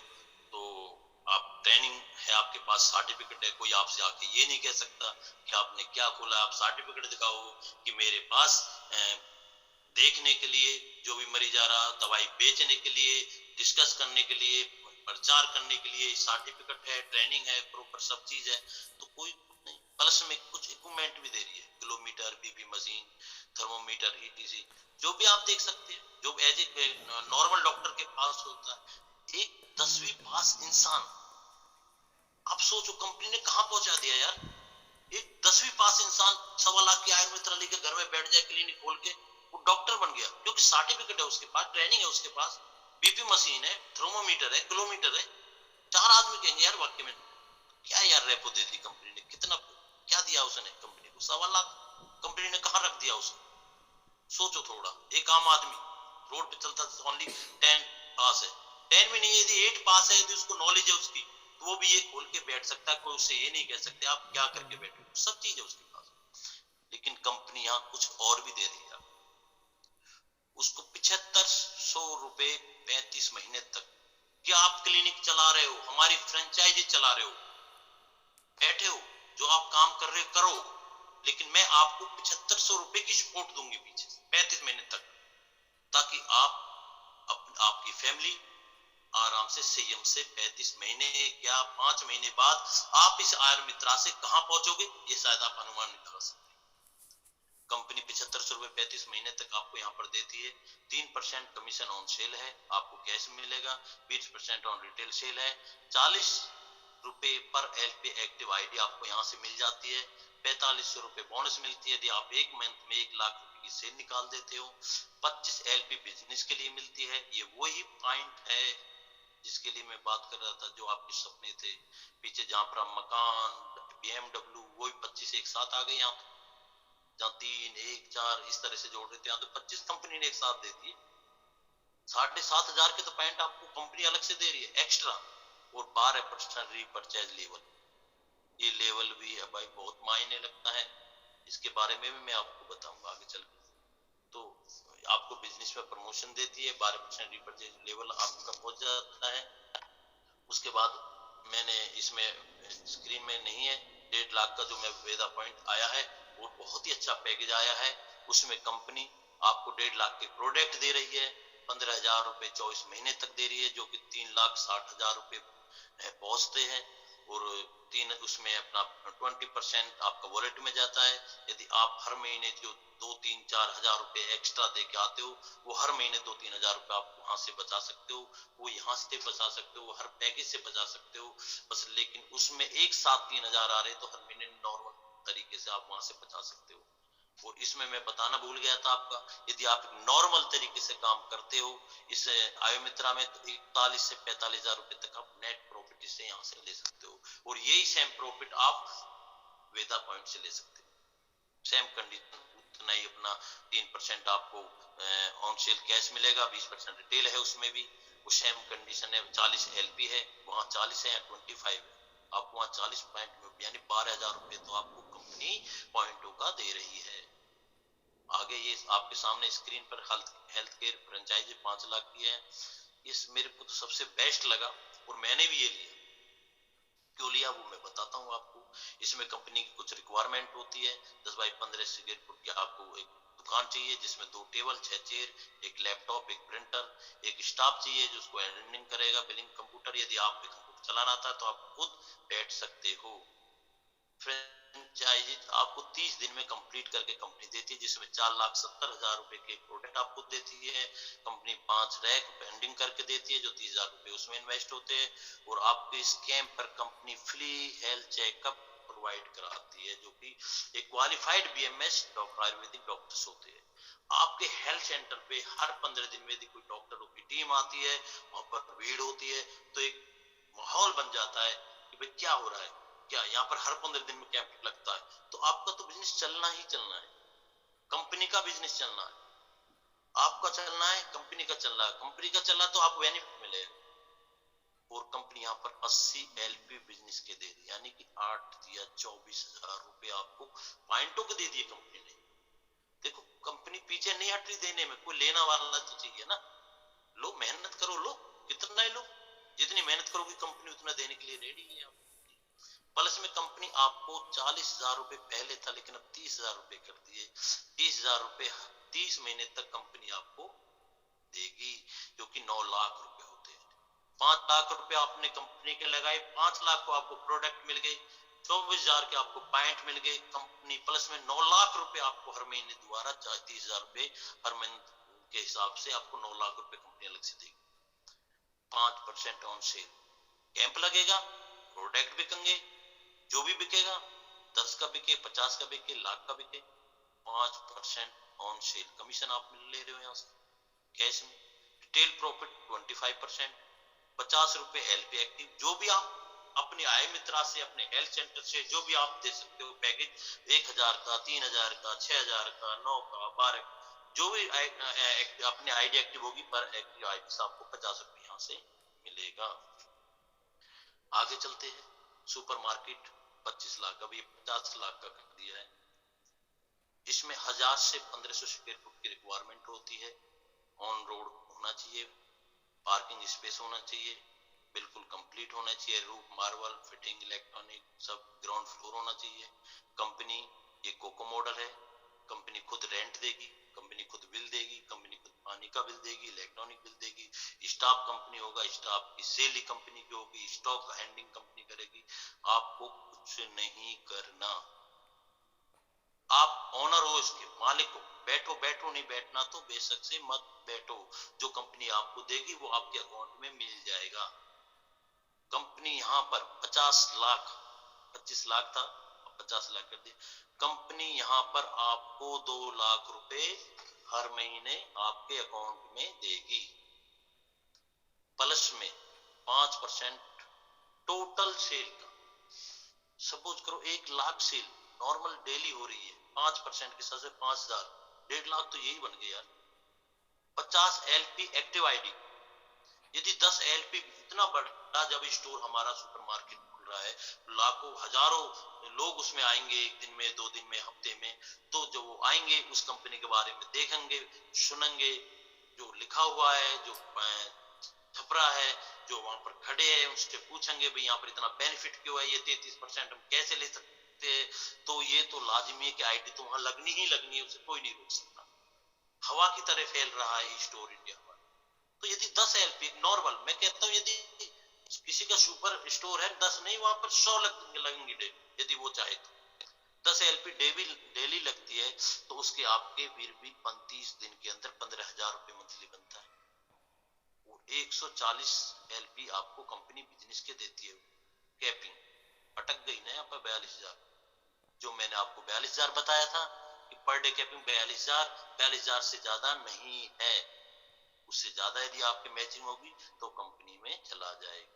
S1: तो आप ट्रेनिंग है, आपके पास सर्टिफिकेट है, कोई आपसे आके ये नहीं कह सकता कि आपने क्या खोला। आप सर्टिफिकेट दिखाओ कि मेरे पास देखने के लिए जो भी मरीज आ रहा, दवाई बेचने के लिए, डिस्कस करने के लिए, प्रचार करने के लिए सर्टिफिकेट है, ट्रेनिंग है, प्रॉपर सब चीज है। तो कोई नहीं, प्लस में कुछ इक्विपमेंट भी दे रही है, kilometre, BP machine, thermometer, etc, जो भी आप देख सकते हैं, जो एज ए नॉर्मल डॉक्टर के पास होता है। एक 10वीं पास इंसान, आप सोचो कंपनी ने कहां पहुंचा दिया यार। एक 10वीं पास इंसान 1.25 लाख की आयुर्वेद लेकर घर में बैठ जाए, क्लिनिक खोल के वो डॉक्टर बन गया, क्योंकि सर्टिफिकेट है उसके पास, ट्रेनिंग है उसके पास, बीपी मशीन है, थर्मोमीटर है, किलोमीटर है। 4 आदमी कहेंगे यार वाकई में क्या यार रेपो दे दी कंपनी ने, कितना क्या दिया उसने कंपनी को, 1.25 लाख कंपनी ने कहां रख दिया उसको। सोचो थोड़ा, एक आम आदमी रोड पे चलता ओनली 10 पास है, 10 भी नहीं, यदि 8 पास है, यदि उसको नॉलेज है उसकी, तो वो भी ये खोल के बैठ सकता है, कोई उससे ये नहीं कह सकते आप क्या करके बैठे, सब चीज है उसके पास। लेकिन कंपनी यहाँ कुछ और भी दे रही है उसको, 7500 रुपए 35 महीने तक। क्या आप क्लिनिक चला रहे हो, हमारी फ्रेंचाइजी चला रहे हो, बैठे हो, जो आप काम कर रहे हो करो, लेकिन मैं आपको 7500 रुपए की सपोर्ट दूंगी पीछे 35 महीने तक, ताकि आपकी फैमिली आराम से संयम से 35 महीने या 5 महीने बाद आप इस आयुर्मित्रा से कहां पहुंचोगे ये शायद आप अनुमान नहीं लगा सकते। कंपनी 7500 रुपए 35 महीने तक आपको यहाँ पर देती है। 3% कमीशन ऑन सेल है, आपको कैश मिलेगा, 20% ऑन रिटेल सेल है, 40 रुपए पर एलपी एक्टिव आईडी आपको यहाँ से मिल जाती है, 4500 रुपए बोनस मिलती है यदि आप एक मंथ में 1 लाख रुपए की सेल निकाल देते हो, 25 एलपी बिजनेस के लिए मिलती है। ये वही पॉइंट है जिसके लिए मैं बात कर रहा था, जो आपके सपने थे पीछे, जहां पर आप मकान, BMW, वही 25 एक साथ आ गए यहाँ, जहाँ 3, 1, 4 इस तरह से जोड़ रहे थे, यहाँ तो 25 कंपनी ने एक साथ दे दी। 7,500 के तो पैंट आपको कंपनी अलग से दे रही है एक्स्ट्रा, और 12% रीपरचेज लेवल, ये लेवल भी है भाई बहुत मायने लगता है। इसके बारे में भी मैं आपको बताऊंगा आगे चल के। तो आपको बिजनेस में प्रमोशन देती है, 12% रीपरचेज लेवल आपका पहुंच जाता है। उसके बाद मैंने इसमें स्क्रीन में नहीं है, 1.5 लाख का जो मैं वेदा पॉइंट आया है वो बहुत ही अच्छा पैकेज आया है। उसमें कंपनी आपको 1.5 लाख के प्रोडक्ट दे रही है, 15,000 रुपए 24 महीने तक दे रही है, जो कि 3,60,000 रुपए पहुंचते हैं। और तीन उसमें अपना 20% आपका वॉलेट में जाता है। यदि आप हर महीने जो 2-3-4 हजार रुपए एक्स्ट्रा दे के आते हो, वो हर महीने 2-3 हजार रुपए आप वहां से बचा सकते हो, वो यहाँ से बचा सकते हो, हर पैकेज से बचा सकते हो बस। लेकिन उसमें एक साथ 3,000 आ रहे तो हर महीने नॉर्मल तरीके से आप वहां से बचा सकते हो। और इसमें मैं बताना भूल गया था आपका, यदि आप नॉर्मल तरीके से काम करते हो इस आयु मित्रा में, तो 41 से 45,000 रुपए तक आप नेट प्रॉफिट इससे यहाँ से ले सकते हो। और यही सेम प्रॉफिट आप वेदा पॉइंट से ले सकते हो। सेम कंडीशन, उतना ही अपना 3% आपको ऑन सेल कैश मिलेगा, 20% रिटेल है उसमें भी। वो सेम कंडीशन है, 40 LP है, वहाँ 40 है या 25 है, आपको वहाँ 40 पॉइंट में यानी 12,000 रुपए तो आपको कंपनी पॉइंटों का दे रही है। आगे ये आपके सामने स्क्रीन पर हेल्थ केयर फ्रेंचाइजी 5 लाख की है। इस मेरे को तो सबसे बेस्ट लगा और मैंने भी ये लिया। क्यों लिया वो मैं बताता हूँ आपको। इसमें कंपनी की कुछ रिक्वायरमेंट होती है, 10 बाई 15 स्क्वायर फुट की आपको एक दुकान चाहिए जिसमें 2 टेबल, 6 चेयर, एक लैपटॉप, एक प्रिंटर, एक स्टाफ चाहिए जो उसको हैंडलिंग करेगा, बिलिंग कंप्यूटर। यदि आप कंप्यूटर चलाना आता है तो आप खुद बैठ सकते हो। फ्रेंचाइजी आपको 30 दिन में कंप्लीट करके कंपनी देती है, जिसमें 4,70,000 रुपए के प्रोडक्ट आपको देती है। कंपनी 5 रैक पेंडिंग करके देती है जो 30,000 रुपए उसमें इन्वेस्ट होते हैं। और आपको इस कैंप पर company free health checkup provide कराती है, जो कि एक qualified BMS doctor, Ayurvedic doctors होते हैं। आपके हेल्थ सेंटर पे हर 15 दिन में यदि कोई डॉक्टरों की टीम आती है, वहां पर भीड़ होती है, तो एक माहौल बन जाता है कि भाई क्या हो रहा है, क्या यहाँ पर हर 15 दिन में कैंप लगता है, तो आपका तो बिजनेस चलना ही चलना है। कंपनी का बिजनेस चलना है, आपका चलना है, कंपनी का चल रहा है। कंपनी का चल रहा है तो आपको बेनिफिट मिलेगा। और कंपनी यहाँ पर 80 LP बिजनेस के दे दी, यानी कि 8 या 24,000 रुपए आपको पॉइंटों के दे दिए कंपनी ने। देखो कंपनी पीछे नहीं हट रही देने में, कोई लेना वाला तो चाहिए ना। लो मेहनत करो, लो कितना ही लो, जितनी मेहनत करोगी कंपनी उतना देने के लिए रेडी है। प्लस में कंपनी आपको 40,000 रुपए पहले था, लेकिन अब 30,000 रुपए कर दिए। 30,000 रुपए 30 महीने तक कंपनी आपको देगी, जो कि 9 लाख रुपए होते हैं। 5 लाख रुपए आपने कंपनी के लगाए, 5 लाख को आपको प्रोडक्ट मिल गए, 24,000 के आपको पॉइंट मिल गए। कंपनी प्लस में 9 लाख रुपए आपको हर महीने दोबारा 30,000 रुपए हर महीने के हिसाब से आपको 9 लाख रुपए कंपनी अलग से देगी। 5% ऑन सेल कैंप लगेगा, प्रोडक्ट बिकेंगे, जो भी बिकेगा 10 का बिके, 50 का बिके, लाख का बिके, 5% ऑन सेल कमीशन आप ले रहे हो यहाँ से कैश में। रिटेल प्रॉफिट 25%, 50 रुपए LP एक्टिव, जो भी आप अपनी आय मित्रा से, अपने हेल्थ सेंटर से जो भी आप दे सकते हो पैकेज, 1,000 का, 3,000 का, 6,000 का, 9 का, 12 जो भी अपने आईडी एक्टिव होगी पर एक्टिव आईडी से आपको 50 रुपए यहाँ से मिलेगा। आगे चलते हैं। सुपरमार्केट 25 लाख, अभी 50 लाख का कर दिया है। इसमें 1000 से 1500 स्क्वायर फुट की रिक्वायरमेंट होती है। ऑन रोड होना चाहिए, पार्किंग स्पेस होना चाहिए, बिल्कुल कंप्लीट होना चाहिए, रूफ, मार्बल, फिटिंग, इलेक्ट्रॉनिक सब, ग्राउंड फ्लोर होना चाहिए। कंपनी ये कोको मॉडल है, कंपनी खुद रेंट देगी, कंपनी खुद बिल देगी, कंपनी खुद पानी का बिल देगी, इलेक्ट्रॉनिक बिल देगी। स्टाफ कंपनी होगा, स्टाफ की सेल कंपनी की होगी, स्टॉक हैंडलिंग कंपनी करेगी। आपको कुछ नहीं करना, आप ओनर हो, इसके मालिक हो। बैठो बैठो, नहीं बैठना तो बेशक से मत बैठो, जो कंपनी आपको देगी वो आपके अकाउंट में मिल जाएगा। कंपनी यहाँ पर 50 लाख, 25 लाख था 50 लाख कर दिया। कंपनी यहाँ पर आपको 2 लाख रुपए हर महीने आपके अकाउंट में देगी, प्लस में 5% टोटल सेल का। सपोज करो 1 लाख सेल नॉर्मल डेली हो रही है, 5% के साथ से 5,000, 1.5 लाख तो यही बन गया यार। 50 LP एक्टिव आईडी। यदि 10 LP इतना बड़ा जब स्टोर हमारा सुपरमार्केट खुल रहा है, लाखों हजारों लोग उसमें आएंगे, एक दिन में, 2 दिन में, हफ्ते में, तो जो वो आएंगे उस कंपनी के बारे में देखेंगे, सुनेंगे, जो लिखा हुआ है, जो छपरा है, जो वहां पर खड़े हैं उनसे पूछेंगे भाई यहाँ पर इतना बेनिफिट क्यों है, ये 33% हम कैसे ले सकते हैं, तो ये तो लाजिमी है कि आईडी तो वहां लगनी ही लगनी है, उसे कोई नहीं रोक सकता। हवा की तरह फैल रहा है स्टोर इंडिया में। तो यदि 10 LP नॉर्मल, मैं कहता हूँ यदि किसी का सुपर स्टोर है, 10 नहीं, वहां पर 100 लगेंगे डेली, यदि वो चाहे तो। 10 LP डेली लगती है, तो उसके आपके फिर भी 35 दिन के अंदर 15,000 रुपए मंथली बनता है। वो 140 LP आपको कंपनी बिजनेस के देती है। कैपिंग अटक गई ना यहाँ पर 42,000, जो मैंने आपको 42,000 बताया था कि पर डे कैपिंग 42,000 से ज्यादा नहीं है। उससे ज्यादा यदि आपकी मैचिंग होगी तो कंपनी में चला जाएगा।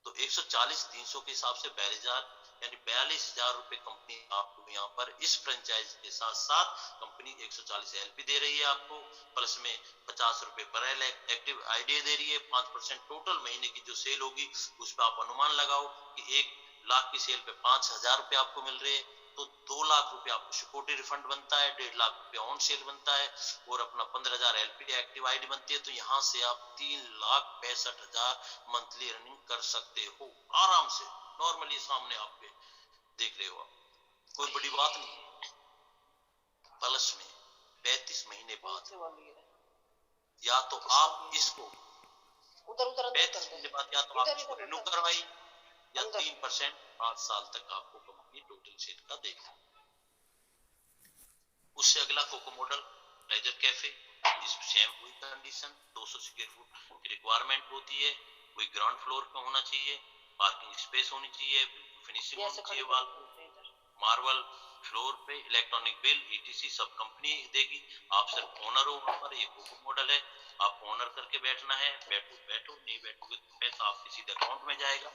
S1: तो 140 300 के हिसाब से 42,000, यानी 42,000 रुपए कंपनी आपको यहाँ पर इस फ्रेंचाइज के साथ साथ कंपनी 140 LP दे रही है आपको, प्लस में 50 रुपए पर एक्टिव आईडी दे रही है। 5% टोटल महीने की जो सेल होगी उस पर आप अनुमान लगाओ कि 1 लाख की सेल पे 5,000 रुपए आपको मिल रहे हैं, तो 2 लाख रुपए आपको सिक्योरिटी रिफंड बनता है, 1.5 लाख रुपए ऑन सेल बनता है, और अपना 15,000 LP एक्टिव आईडी बनती है। तो यहाँ से आप 3,65,000 मंथली अर्निंग कर सकते हो आराम से, नॉर्मली सामने आपके देख रहे हो आप, कोई बड़ी बात नहीं है। प्लस में 35 महीने बाद या तो आप इसको
S5: उधर
S1: 35 महीने बाद या तो आप इसको रिन्यू करवाइए, या 3% 5 साल तक आपको कंपनी टोटल सेल का देगा। उससे अगला कोको मॉडल लेजर कैफे, इसमें सेम वही कंडीशन, 200 स्क्वायर फुट की रिक्वायरमेंट होती है, वही ग्राउंड फ्लोर पे होना चाहिए, पार्किंग स्पेस होनी चाहिए, फिनिशिंग होनी चाहिए, वाल मार्बल फ्लोर पे, इलेक्ट्रॉनिक बिल ETC सब कंपनी देगी, आप सिर्फ ओनर हो वहां पर। ये कोको मॉडल है, आपको ओनर करके बैठना है, बैठो नहीं बैठोगे तो पैसा आपके सीधे अकाउंट में जाएगा।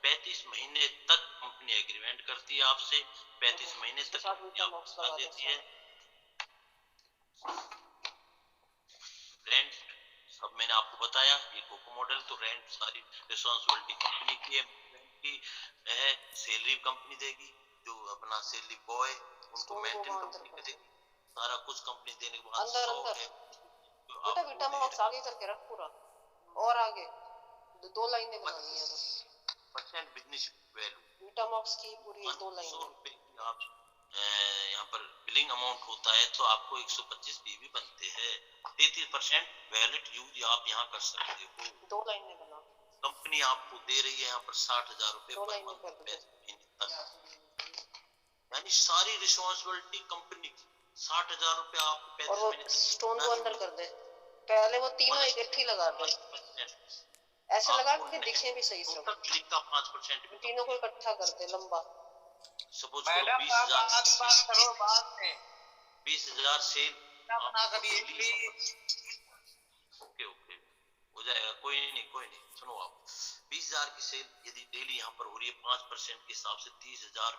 S1: 35 महीने तक कंपनी एग्रीमेंट करती है आपसे, 35 महीने तक कंपनी आपको देती है। रेंट सब मैंने आपको बताया, ये कोको मॉडल, तो रेंट सारी रिस्पॉन्सिबिलिटी कंपनी की है, है सैलरी कंपनी देगी, जो अपना सैलरी बॉय उनको मेंटेन कंपनी देगी, सारा कुछ कंपनी देने के बाद
S5: अंदर बेटा विटामॉक्स आगे करके रख पूरा, और आगे 2 लाइनें बनानी है बस।
S1: परसेंट बिजनेस वैल्यू
S5: विटामॉक्स की पूरी 2 लाइनें।
S1: 100 रुपए की आप यहाँ पर बिलिंग अमाउंट होता है, तो आपको 125 PV बनते हैं। 33% वैलिड यूज आप यहाँ कर सकते हो।
S5: 2 लाइनें बना,
S1: कंपनी आपको दे रही है यहाँ पर 60,000 रुपए पर मंथ तक, यानी सारी रिस्पॉन्सिबिलिटी कंपनी की। 60,000 रुपए आप
S5: और वो स्टोन को अंदर कर दे, पहले वो तीनों इकट्ठी लगा दे, ऐसे लगा के दिखे भी सही सब।
S1: बिलिंग का 5%
S5: तीनों को इकट्ठा कर दे लंबा।
S1: सपोज करो 20,000
S6: बात में
S1: 20,000 सेल
S6: ना करिए प्लीज।
S1: ओके हो जाएगा, कोई नहीं सुनो आप, 20,000 की सेल यदि डेली यहाँ पर हो रही है 5% के हिसाब से 30,000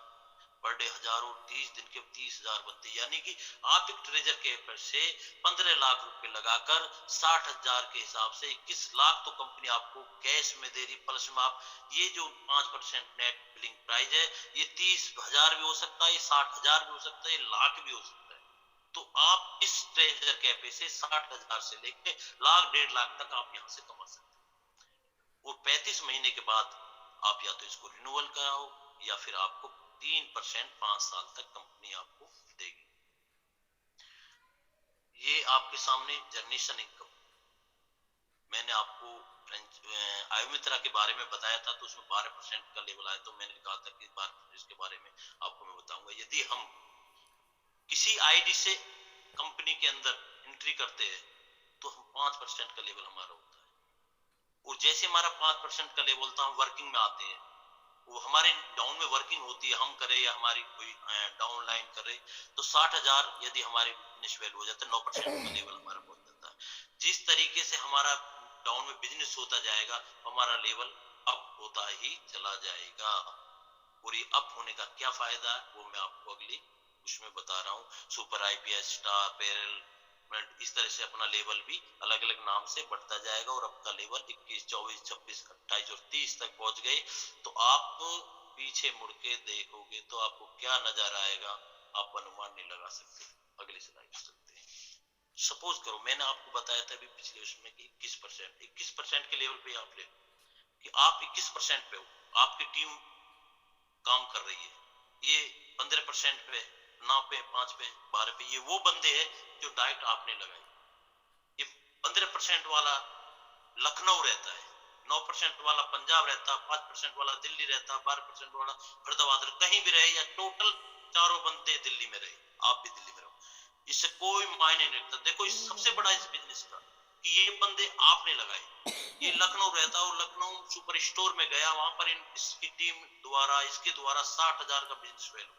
S1: पर डे, 1000 और 30 दिन के 30,000 बनते, यानी कि आप एक ट्रेजर के से 15 लाख रुपए लगाकर 60,000 के हिसाब से 21 लाख तो कंपनी आपको कैश में दे रही। प्लस में आप ये जो 5% नेट बिलिंग प्राइस है, ये 30,000 भी हो सकता है, 60,000 भी हो सकता है, लाख भी हो सकता है। तो आप इस ट्रेजर कैफे से 60,000 से लेके लाख 1.5 लाख तक आप यहाँ से कमा सकते हैं। और 35 महीने के बाद आप या तो इसको रिन्यूअल कराओ, या फिर आपको 3% 5 साल तक कंपनी आपको देगी। ये आपके सामने जनरेशन इनकम, मैंने आपको आयुमित्रा के बारे में बताया था, तो उसमें 12% का लेवल आया, तो मैंने कहा था कि इसके बारे में आपको मैं बताऊंगा। यदि हम किसी आईडी से कंपनी के अंदर एंट्री करते हैं तो हम 5% का लेवल हमारा होता है, और जैसे हमारा 5% का लेवल था, हम वर्किंग में आते हैं, वो हमारे डाउन में वर्किंग होती है, हम करें या हमारी कोई डाउन लाइन करे, तो 60,000 यदि हमारे बिजनेस वैल्यू हो जाता है, 9% का लेवल हमारा पहुंच जाता है। जिस तरीके से हमारा डाउन में बिजनेस होता जाएगा, हमारा लेवल अप होता ही चला जाएगा। और ये अप होने का क्या फायदा है वो मैं आपको अगली उसमें बता रहा हूँ। सुपर IPS, स्टार, पेरल, इस तरह से अपना लेवल भी अलग अलग नाम से बढ़ता जाएगा और आपका लेवल 21, 24, 26, 28 और 30 तक पहुंच गए तो आप पीछे मुड़ के देखोगे तो आपको क्या नजर आएगा, आप अनुमान नहीं लगा सकते। अगली स्लाइड सकते हैं। सपोज करो मैंने आपको बताया था अभी पिछले उसमें कि 21% के लेवल पे आप ले कि आप 21% पे हो, आपकी टीम काम कर रही है, ये 15% पे, 9 पे, 5 पे, 12 पे, ये वो बंदे हैं जो डाइट आपने लगाई। ये 15% वाला लखनऊ रहता है, 9% वाला पंजाब रहता, 5% वाला दिल्ली रहता, 12% वाला फरीदाबाद, कहीं भी रहे या टोटल चारों बंदे दिल्ली में रहे, आप भी दिल्ली में रहो, इससे कोई मायने नहीं रखता। देखो इस सबसे बड़ा इस बिजनेस का कि ये बंदे आपने लगाए, ये लखनऊ रहता और लखनऊ सुपर स्टोर में गया, वहां पर इसकी टीम द्वारा इसके द्वारा 60,000 का बिजनेस फेल हुआ।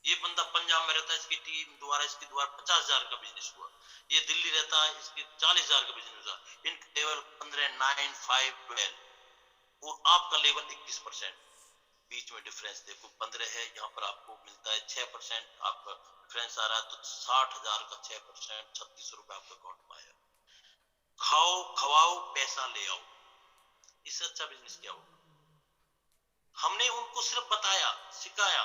S1: ये बंदा पंजाब में रहता है, इसकी टीम द्वारा इसके द्वारा 50,000 का बिजनेस हुआ। ये दिल्ली रहता है, इसके 40,000 का बिजनेस हुआ। इनका लेवल 15, 9, 5, 12 और आपका लेवल 21%। बीच में डिफरेंस देखो 15 है, यहाँ पर आपको मिलता है 6%, आपका डिफरेंस आ रहा है तो 60,000 का 6%, 3600 रुपए आपका अकाउंट में आया। खाओ खवाओ पैसा ले आओ, इससे अच्छा बिजनेस क्या होगा? हमने उनको सिर्फ बताया, सिखाया,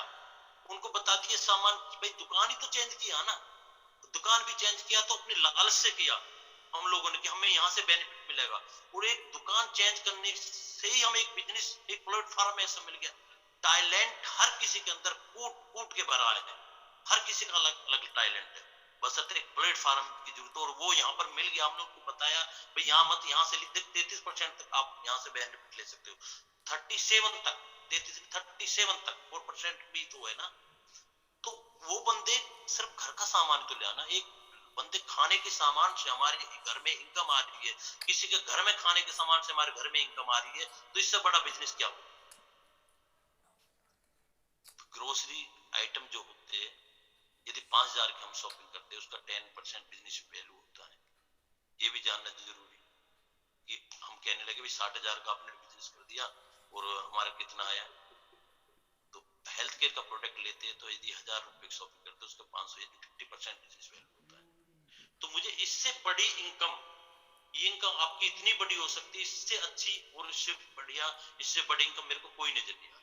S1: उनको बता दिए सामान, भाई दुकान ही तो चेंज किया ना, दुकान भी चेंज किया तो अपनी लालच से किया हम लोगों ने कि हमें यहाँ से बेनिफिट मिलेगा, और एक दुकान चेंज करने से ही हमें एक बिजनेस, एक प्लेटफॉर्म ऐसा मिल गया। टैलेंट हर किसी के अंदर कूट कूट के भरा है, हर किसी का अलग अलग टैलेंट है, बस एक प्लेटफॉर्म की जरूरत है, और वो यहाँ पर मिल गया। हमने उनको बताया भाई यहाँ मत, यहाँ से 33% तक आप यहाँ से बेनिफिट ले सकते हो, 37 तक, 37 तक 4% भी तो है ना। तो वो बंदे सिर्फ घर का सामान तो ले आना, एक बंदे खाने के सामान से हमारे घर में इनकम आ रही है, किसी के घर में खाने के सामान से हमारे घर में इनकम आ रही है, तो इससे बड़ा बिजनेस क्या हो? ग्रोसरी आइटम जो होते हैं, यदि 5,000 की हम शॉपिंग करते हैं उसका 10% बिजनेस वैल्यू होता है, ये भी जानना जरूरी कि हम कहने लगे भी 60,000 का आपने बिजनेस कर दिया और हमारा कितना आया। तो हेल्थ केयर का प्रोडक्ट लेते हैं तो यदि 1,000 रुपए की शॉपिंग करते हैं उसका 500, यदि 50% बिजनेस वैल्यू होता है। तो मुझे इससे बड़ी इनकम, ये इनकम आपकी इतनी बड़ी हो सकती है, इससे अच्छी और इससे बढ़िया, इससे बड़ी इनकम मेरे को कोई नजर नहीं आई।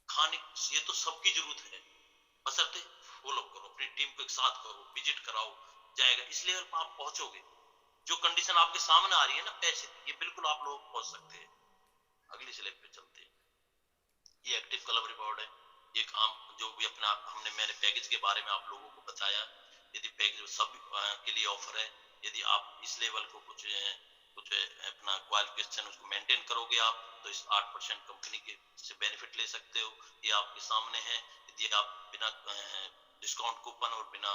S1: खाने ये तो सबकी जरूरत है, बशर्ते फॉलो करो, अपनी टीम को एक साथ करो, विजिट कराओ, जाएगा। इस लेवल पर आप पहुंचोगे, जो कंडीशन आपके सामने आ रही है ना पैसे, ये बिल्कुल आप लोग पहुंच सकते हैं। अगली स्लाइड पे चलते हैं। ये एक्टिव क्लब रिवॉर्ड है, एक आम जो भी अपना मैंने पैकेज के बारे में आप लोगों को बताया। यदि पैकेज सब के लिए ऑफर है, यदि आप इस लेवल को कुछ अपना क्वालिफिकेशन उसको मेंटेन करोगे आप, तो इस 8% कंपनी के से बेनिफिट ले सकते हो, ये आपके सामने है। यदि आप बिना डिस्काउंट कूपन और बिना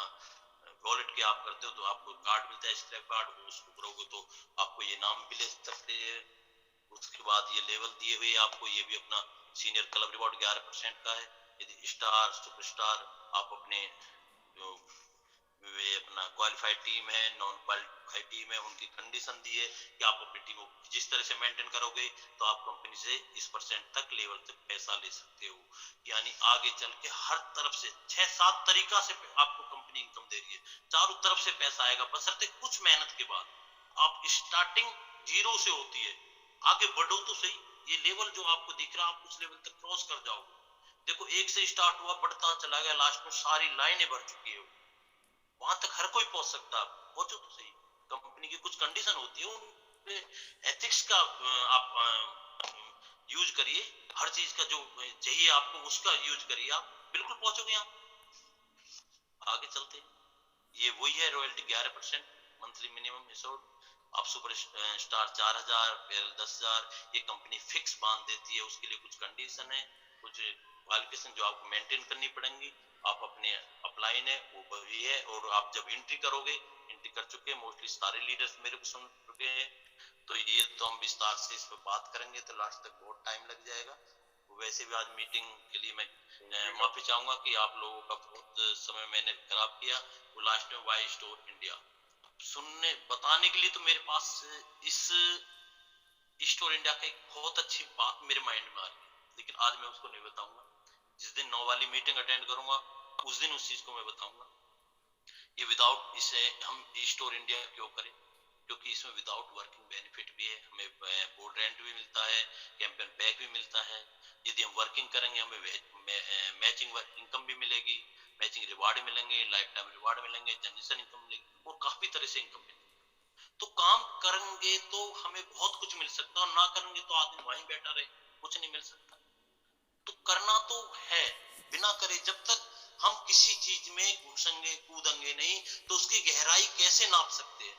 S1: वॉलेट के आप करते हो तो आपको कार्ड मिलता है, स्क्रैप कार्ड, उसको करोगे तो आपको ये नाम भी ले सकते हैं। उसके बाद ये लेवल दिए हुए आपको, ये भी अपना सीनियर क्लब रिवॉर्ड 11% का है। यदि स्टार सुपरस्टार आप अपने जो वे अपना क्वालिफाइड टीम है, नॉन क्वालिफाइड टीम है, उनकी कंडीशन दी है कि आप अपनी टीम को जिस तरह से मेंटेन करोगे तो आप कंपनी से इस % तक लेवल तक पैसा ले सकते हो। यानी आगे चल के हर तरफ से 6-7 तरीका से आपको कंपनी इनकम दे रही है, चारों तरफ से पैसा आएगा, बशर्ते कुछ मेहनत के बाद। आप स्टार्टिंग 0 से होती है, आगे बढ़ो तो सही। ये लेवल जो आपको दिख रहा है, आप उस लेवल तक क्रॉस कर जाओगे। देखो 1 से स्टार्ट हुआ, बढ़ता चला गया, लास्ट में सारी लाइनें भर चुकी है, वहां तक हर कोई पहुंच सकता है, पहुंचो तो सही। कंपनी की कुछ कंडीशन होती है, उन एथिक्स का आप यूज करिए, हर चीज का जो चाहिए आपको उसका यूज करिए, आप बिल्कुल पहुंचोगे यहाँ। आगे चलते हैं। ये वही है रॉयल्टी 11%, मंथली मिनिमम एसोर्ट, आप सुपर स्टार 4,000, पेरल 10,000, ये कंपनी फिक्स बांध देती है। उसके लिए कुछ कंडीशन है, कुछ क्वालिफिकेशन जो आपको मेंटेन करनी पड़ेंगी। आप अपने अपलाइन है वो भी है, और आप जब एंट्री करोगे, एंट्री कर चुके हैं मोस्टली सारे लीडर्स मेरे को सुन चुके हैं, तो ये तो हम विस्तार से इस पर बात करेंगे तो लास्ट तक बहुत टाइम लग जाएगा। वैसे भी आज मीटिंग के लिए मैं माफी चाहूंगा कि आप लोगों का बहुत समय मैंने खराब किया। वो लास्ट में वाई स्टोर इंडिया सुनने बताने के लिए तो मेरे पास इस स्टोर इंडिया का एक बहुत अच्छी बात मेरे माइंड में आ रही है, लेकिन आज मैं उसको नहीं बताऊंगा। जिस दिन 9 वाली मीटिंग अटेंड करूंगा उस दिन उस चीज को मैं बताऊंगा। ये विदाउट, इसे हम ईस्ट और इंडिया क्यों करें? क्योंकि इसमें विदाउट वर्किंग बेनिफिट भी है, हमें बोर्ड रेंट भी मिलता है, कैंपेन पैक भी मिलता है। यदि हम वर्किंग करेंगे हमें मैचिंग इनकम भी मिलेगी, मैचिंग रिवार्ड मिलेंगे, लाइफ टाइम रिवार्ड मिलेंगे, जनरेशन इनकम मिलेगी और काफी तरह से इनकम मिलेगी। तो काम करेंगे तो हमें बहुत कुछ मिल सकता है और ना करेंगे तो आदमी वहीं बैठा रहे, कुछ नहीं मिल सकता। तो करना तो है, बिना करे जब तक हम किसी चीज में घुसेंगे कूदेंगे नहीं तो उसकी गहराई कैसे नाप सकते हैं?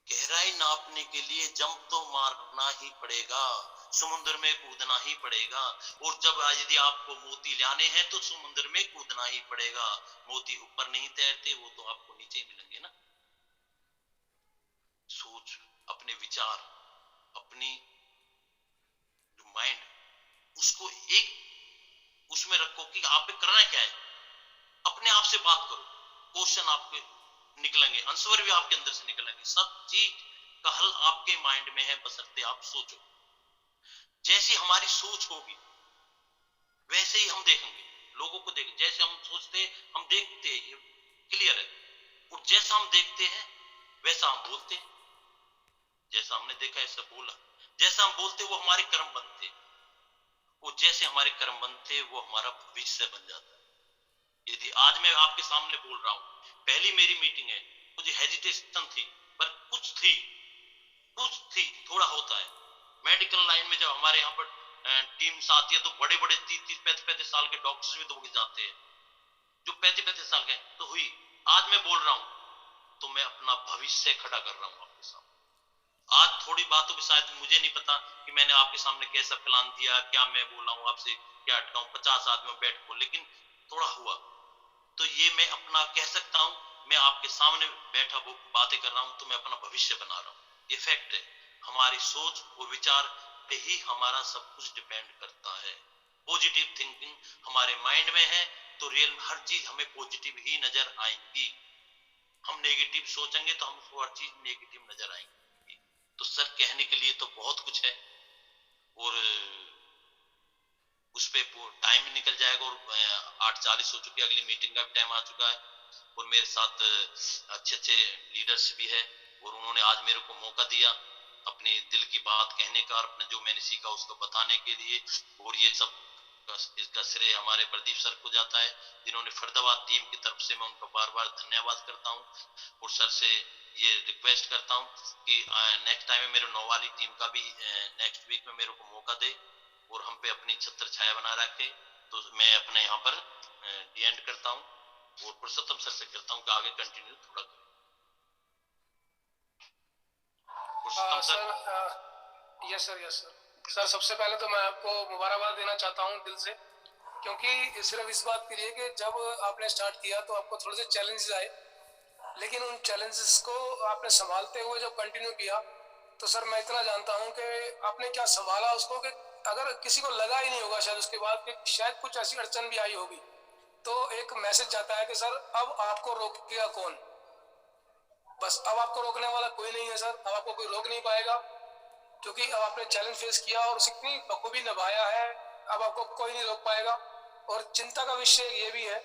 S1: गहराई नापने के लिए जंप तो मारना ही पड़ेगा, समुद्र में कूदना ही पड़ेगा। और जब यदि आपको मोती लाने हैं तो समुद्र में कूदना ही पड़ेगा। मोती ऊपर नहीं तैरते, वो तो आपको नीचे ही मिलेंगे ना। सोच, अपने विचार, अपनी जो माइंड, उसको एक उसमें रखो कि आप करना क्या है। अपने आप से बात करो, क्वेश्चन आपके निकलेंगे, आंसर भी आपके अंदर से निकलेंगे। सब चीज का हल आपके माइंड में है, बशर्ते आप सोचो। जैसी हमारी सोच होगी वैसे ही हम देखेंगे, लोगों को देखें। जैसे हम सोचते हम देखते हैं, ये क्लियर है। और जैसा हम देखते हैं वैसा हम बोलते हैं। जैसा हमने देखा ऐसा बोला, जैसा हम बोलते वो हमारे कर्म बनते, और जैसे हमारे कर्म बनते वो हमारा भविष्य बन जाता है। यदि आज मैं आपके सामने बोल रहा हूं, पहली मेरी मीटिंग है, मुझे हेजिटेशन थी, पर कुछ थी, थोड़ा होता है। मेडिकल लाइन में जब हमारे यहाँ पर टीम आती है तो बड़े बड़े 30-35 साल के डॉक्टर्स भी दौड़ जाते हैं, जो 35 साल के। तो हुई, आज मैं बोल रहा हूं तो मैं अपना भविष्य खड़ा कर रहा हूं आपके सामने। आज थोड़ी बातों की शायद मुझे नहीं पता कि मैंने आपके सामने कैसा प्लान दिया, क्या मैं बोला हूं आपसे, क्या अटकाऊं 50 आदमी बैठ को, लेकिन थोड़ा हुआ। तो ये मैं अपना कह सकता हूं, मैं आपके सामने बैठा वो बातें कर रहा हूं तो मैं अपना भविष्य बना रहा हूं। ये फैक्ट है। हमारी सोच और विचार पे ही हमारा सब कुछ डिपेंड करता है। पॉजिटिव थिंकिंग हमारे माइंड में है तो रियल हर चीज हमें पॉजिटिव ही नजर आएंगी। हम नेगेटिव सोचेंगे तो हमको हर चीज नेगेटिव नजर आएंगी। तो सर कहने के लिए तो बहुत कुछ है, और उस पे टाइम भी निकल जाएगा, और 8:40 हो चुकी है, अगली मीटिंग का भी टाइम आ चुका है। और मेरे साथ अच्छे लीडर्स भी है, और उन्होंने आज मेरे को मौका दिया अपने दिल की बात कहने का, अपने जो मैंने सीखा उसको बताने के लिए। और ये सब इसका श्रेय हमारे प्रदीप सर को जाता है, जिन्होंने फरीदाबाद टीम की तरफ से मैं उनका बार बार धन्यवाद करता हूँ। और सर से ये रिक्वेस्ट करता हूँ कि नेक्स्ट टाइम में मेरे नौवाली टीम का भी नेक्स्ट वीक में मेरे को मौका दे और हम पे अपनी छत्र छाया बना रखे। तो मैं अपने यहाँ पर एंड करता हूँ, और पुरुषोत्तम सर से करता हूँ कि आगे कंटिन्यू थोड़ा करें। पुरुषोत्तम सर।
S2: Yes sir. सर सबसे पहले तो मैं आपको मुबारकबाद देना चाहता हूँ दिल से, क्योंकि सिर्फ इस बात के लिए कि जब आपने स्टार्ट किया तो आपको थोड़े से चैलेंजेस आए, लेकिन उन चैलेंजेस को आपने संभालते हुए जब कंटिन्यू किया तो सर मैं इतना जानता हूँ कि आपने क्या संभाला उसको कि अगर किसी को लगा ही नहीं होगा शायद उसके बाद कि शायद कुछ ऐसी अड़चन भी आई होगी, तो एक मैसेज जाता है कि सर अब आपको रोकेगा कौन। बस अब आपको रोकने वाला कोई नहीं है सर, अब आपको कोई रोक नहीं पाएगा, क्योंकि अब आपने चैलेंज फेस किया और इतनी बखूबी निभाया है, अब आपको कोई नहीं रोक पाएगा। और चिंता का विषय ये भी है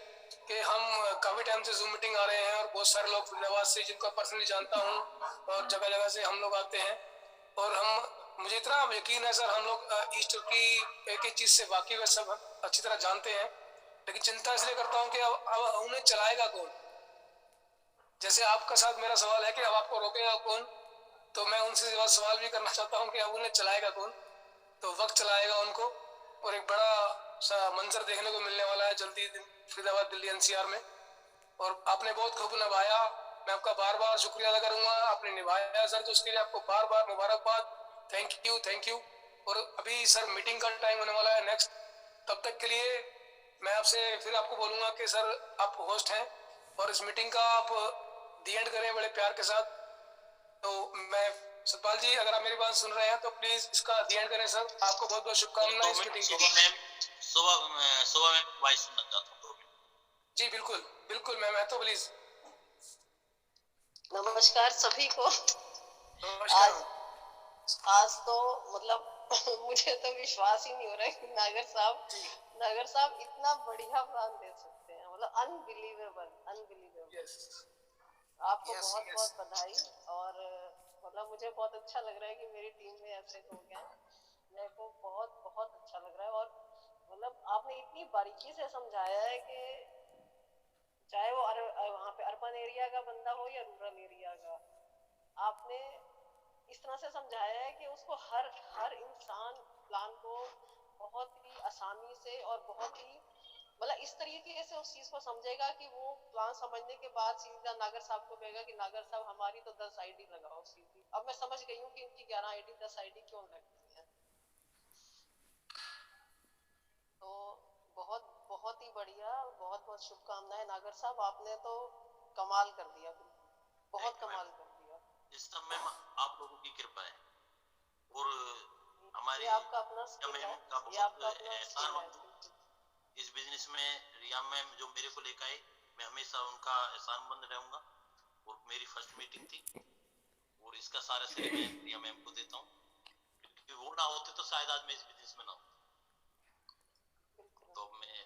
S2: कि हम काफी टाइम से जूम मीटिंग आ रहे हैं और बहुत सारे लोग फरीदाबाद से जिनको पर्सनली जानता हूँ और जगह जगह से हम लोग आते हैं, और मुझे इतना यकीन है सर हम लोग ईस्टर की एक एक चीज से वाकिफ है, सब अच्छी तरह जानते हैं। लेकिन चिंता इसलिए करता हूँ कि अब उन्हें चलाएगा कौन। जैसे आपका साथ मेरा सवाल है कि अब आपको रोकेगा कौन, तो मैं उनसे सवाल भी करना चाहता हूँ कि अब उन्हें चलाएगा कौन। तो वक्त चलाएगा उनको, और एक बड़ा सा मंजर देखने को मिलने वाला है जल्दी फरीदाबाद दिल्ली एनसीआर में। और आपने बहुत खूब निभाया, मैं आपका बार बार शुक्रिया अदा करूंगा, आपने निभाया सर, तो उसके लिए आपको बार बार मुबारकबाद। Thank you. और अभी सर मीटिंग का टाइम होने वाला है नेक्स्ट, तब तक के लिए मैं आपसे फिर आपको बोलूंगा कि सर आप होस्ट हैं और इस मीटिंग का आप दी एंड करें बड़े प्यार के साथ। तो मैं सतपाल जी अगर आप मेरी बात सुन रहे हैं तो प्लीज इसका दी एंड करें सर। आपको बहुत बहुत शुभकामनाएं इस मीटिंग के लिए।
S1: सुबह में वॉइस सुनना चाहता हूँ।
S2: जी बिल्कुल मैम, तो प्लीज।
S5: नमस्कार सभी को।
S2: नमस्कार।
S5: आज तो मतलब मुझे तो विश्वास ही नहीं हो रहा है कि नागर साहब इतना बढ़िया प्लान दे सकते हैं। मतलब अनबिलीवेबल अनबिलीवेबल।
S2: यस
S5: आपको
S2: Yes,
S5: बहुत
S2: yes.
S5: बहुत बधाई। और मतलब मुझे बहुत अच्छा लग रहा है कि मेरी टीम में ऐसे लोग हैं, मेरे को बहुत बहुत अच्छा लग रहा है। और मतलब आपने इतनी बारीकी से समझाया है कि चाहे वो वहाँ पे अर्बन एरिया का बंदा हो या रूरल एरिया का, आपने इस तरह से समझाया है कि उसको हर हर इंसान प्लान को बहुत ही आसानी से और बहुत ही मतलब इस तरीके से उस चीज को समझेगा कि वो प्लान समझने के बाद सीधा नागर साहब को कहेगा कि नागर साहब हमारी तो 10 आईडी लगाओ सीधी। अब मैं समझ गई हूँ कि इनकी 11 आईडी 10 आईडी क्यों लगती है। तो बहुत बहुत ही बढ़िया, बहुत बहुत शुभकामनाएं नागर साहब, आपने तो कमाल कर दिया, बहुत कमाल कर दिया।
S1: इस सब में आप लोगों की कृपा है और हमारी
S5: ये आपका अपना स्किल है,
S1: का
S5: ये आपका
S1: बहुत
S5: अपना
S1: एहसान
S5: स्किल है।
S1: मानूं। इस बिजनेस में रिया मैम जो मेरे को लेकर आए, मैं हमेशा उनका एहसानमंद रहूंगा। और मेरी फर्स्ट मीटिंग थी और इसका सारा श्रेय मैं रिया मैम को देता हूँ, क्योंकि वो ना होते तो शायद आज मैं इस बिजनेस में ना होता। तो मैं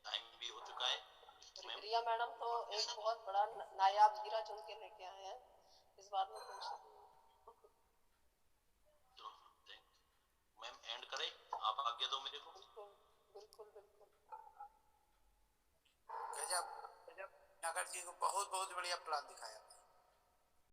S1: टाइम भी हो चुका है।
S5: रिया मैडम तो एक बहुत बड़ा नायाब हीरा चुन के लेके आए हैं, इस बात में कोई शक नहीं।
S1: मैम एंड करें, आप आज्ञा दो मेरे को।
S5: बिल्कुल बिल्कुल बिल्कुल।
S6: गजब गजब, नगर जी को बहुत बहुत बढ़िया प्लान दिखाया।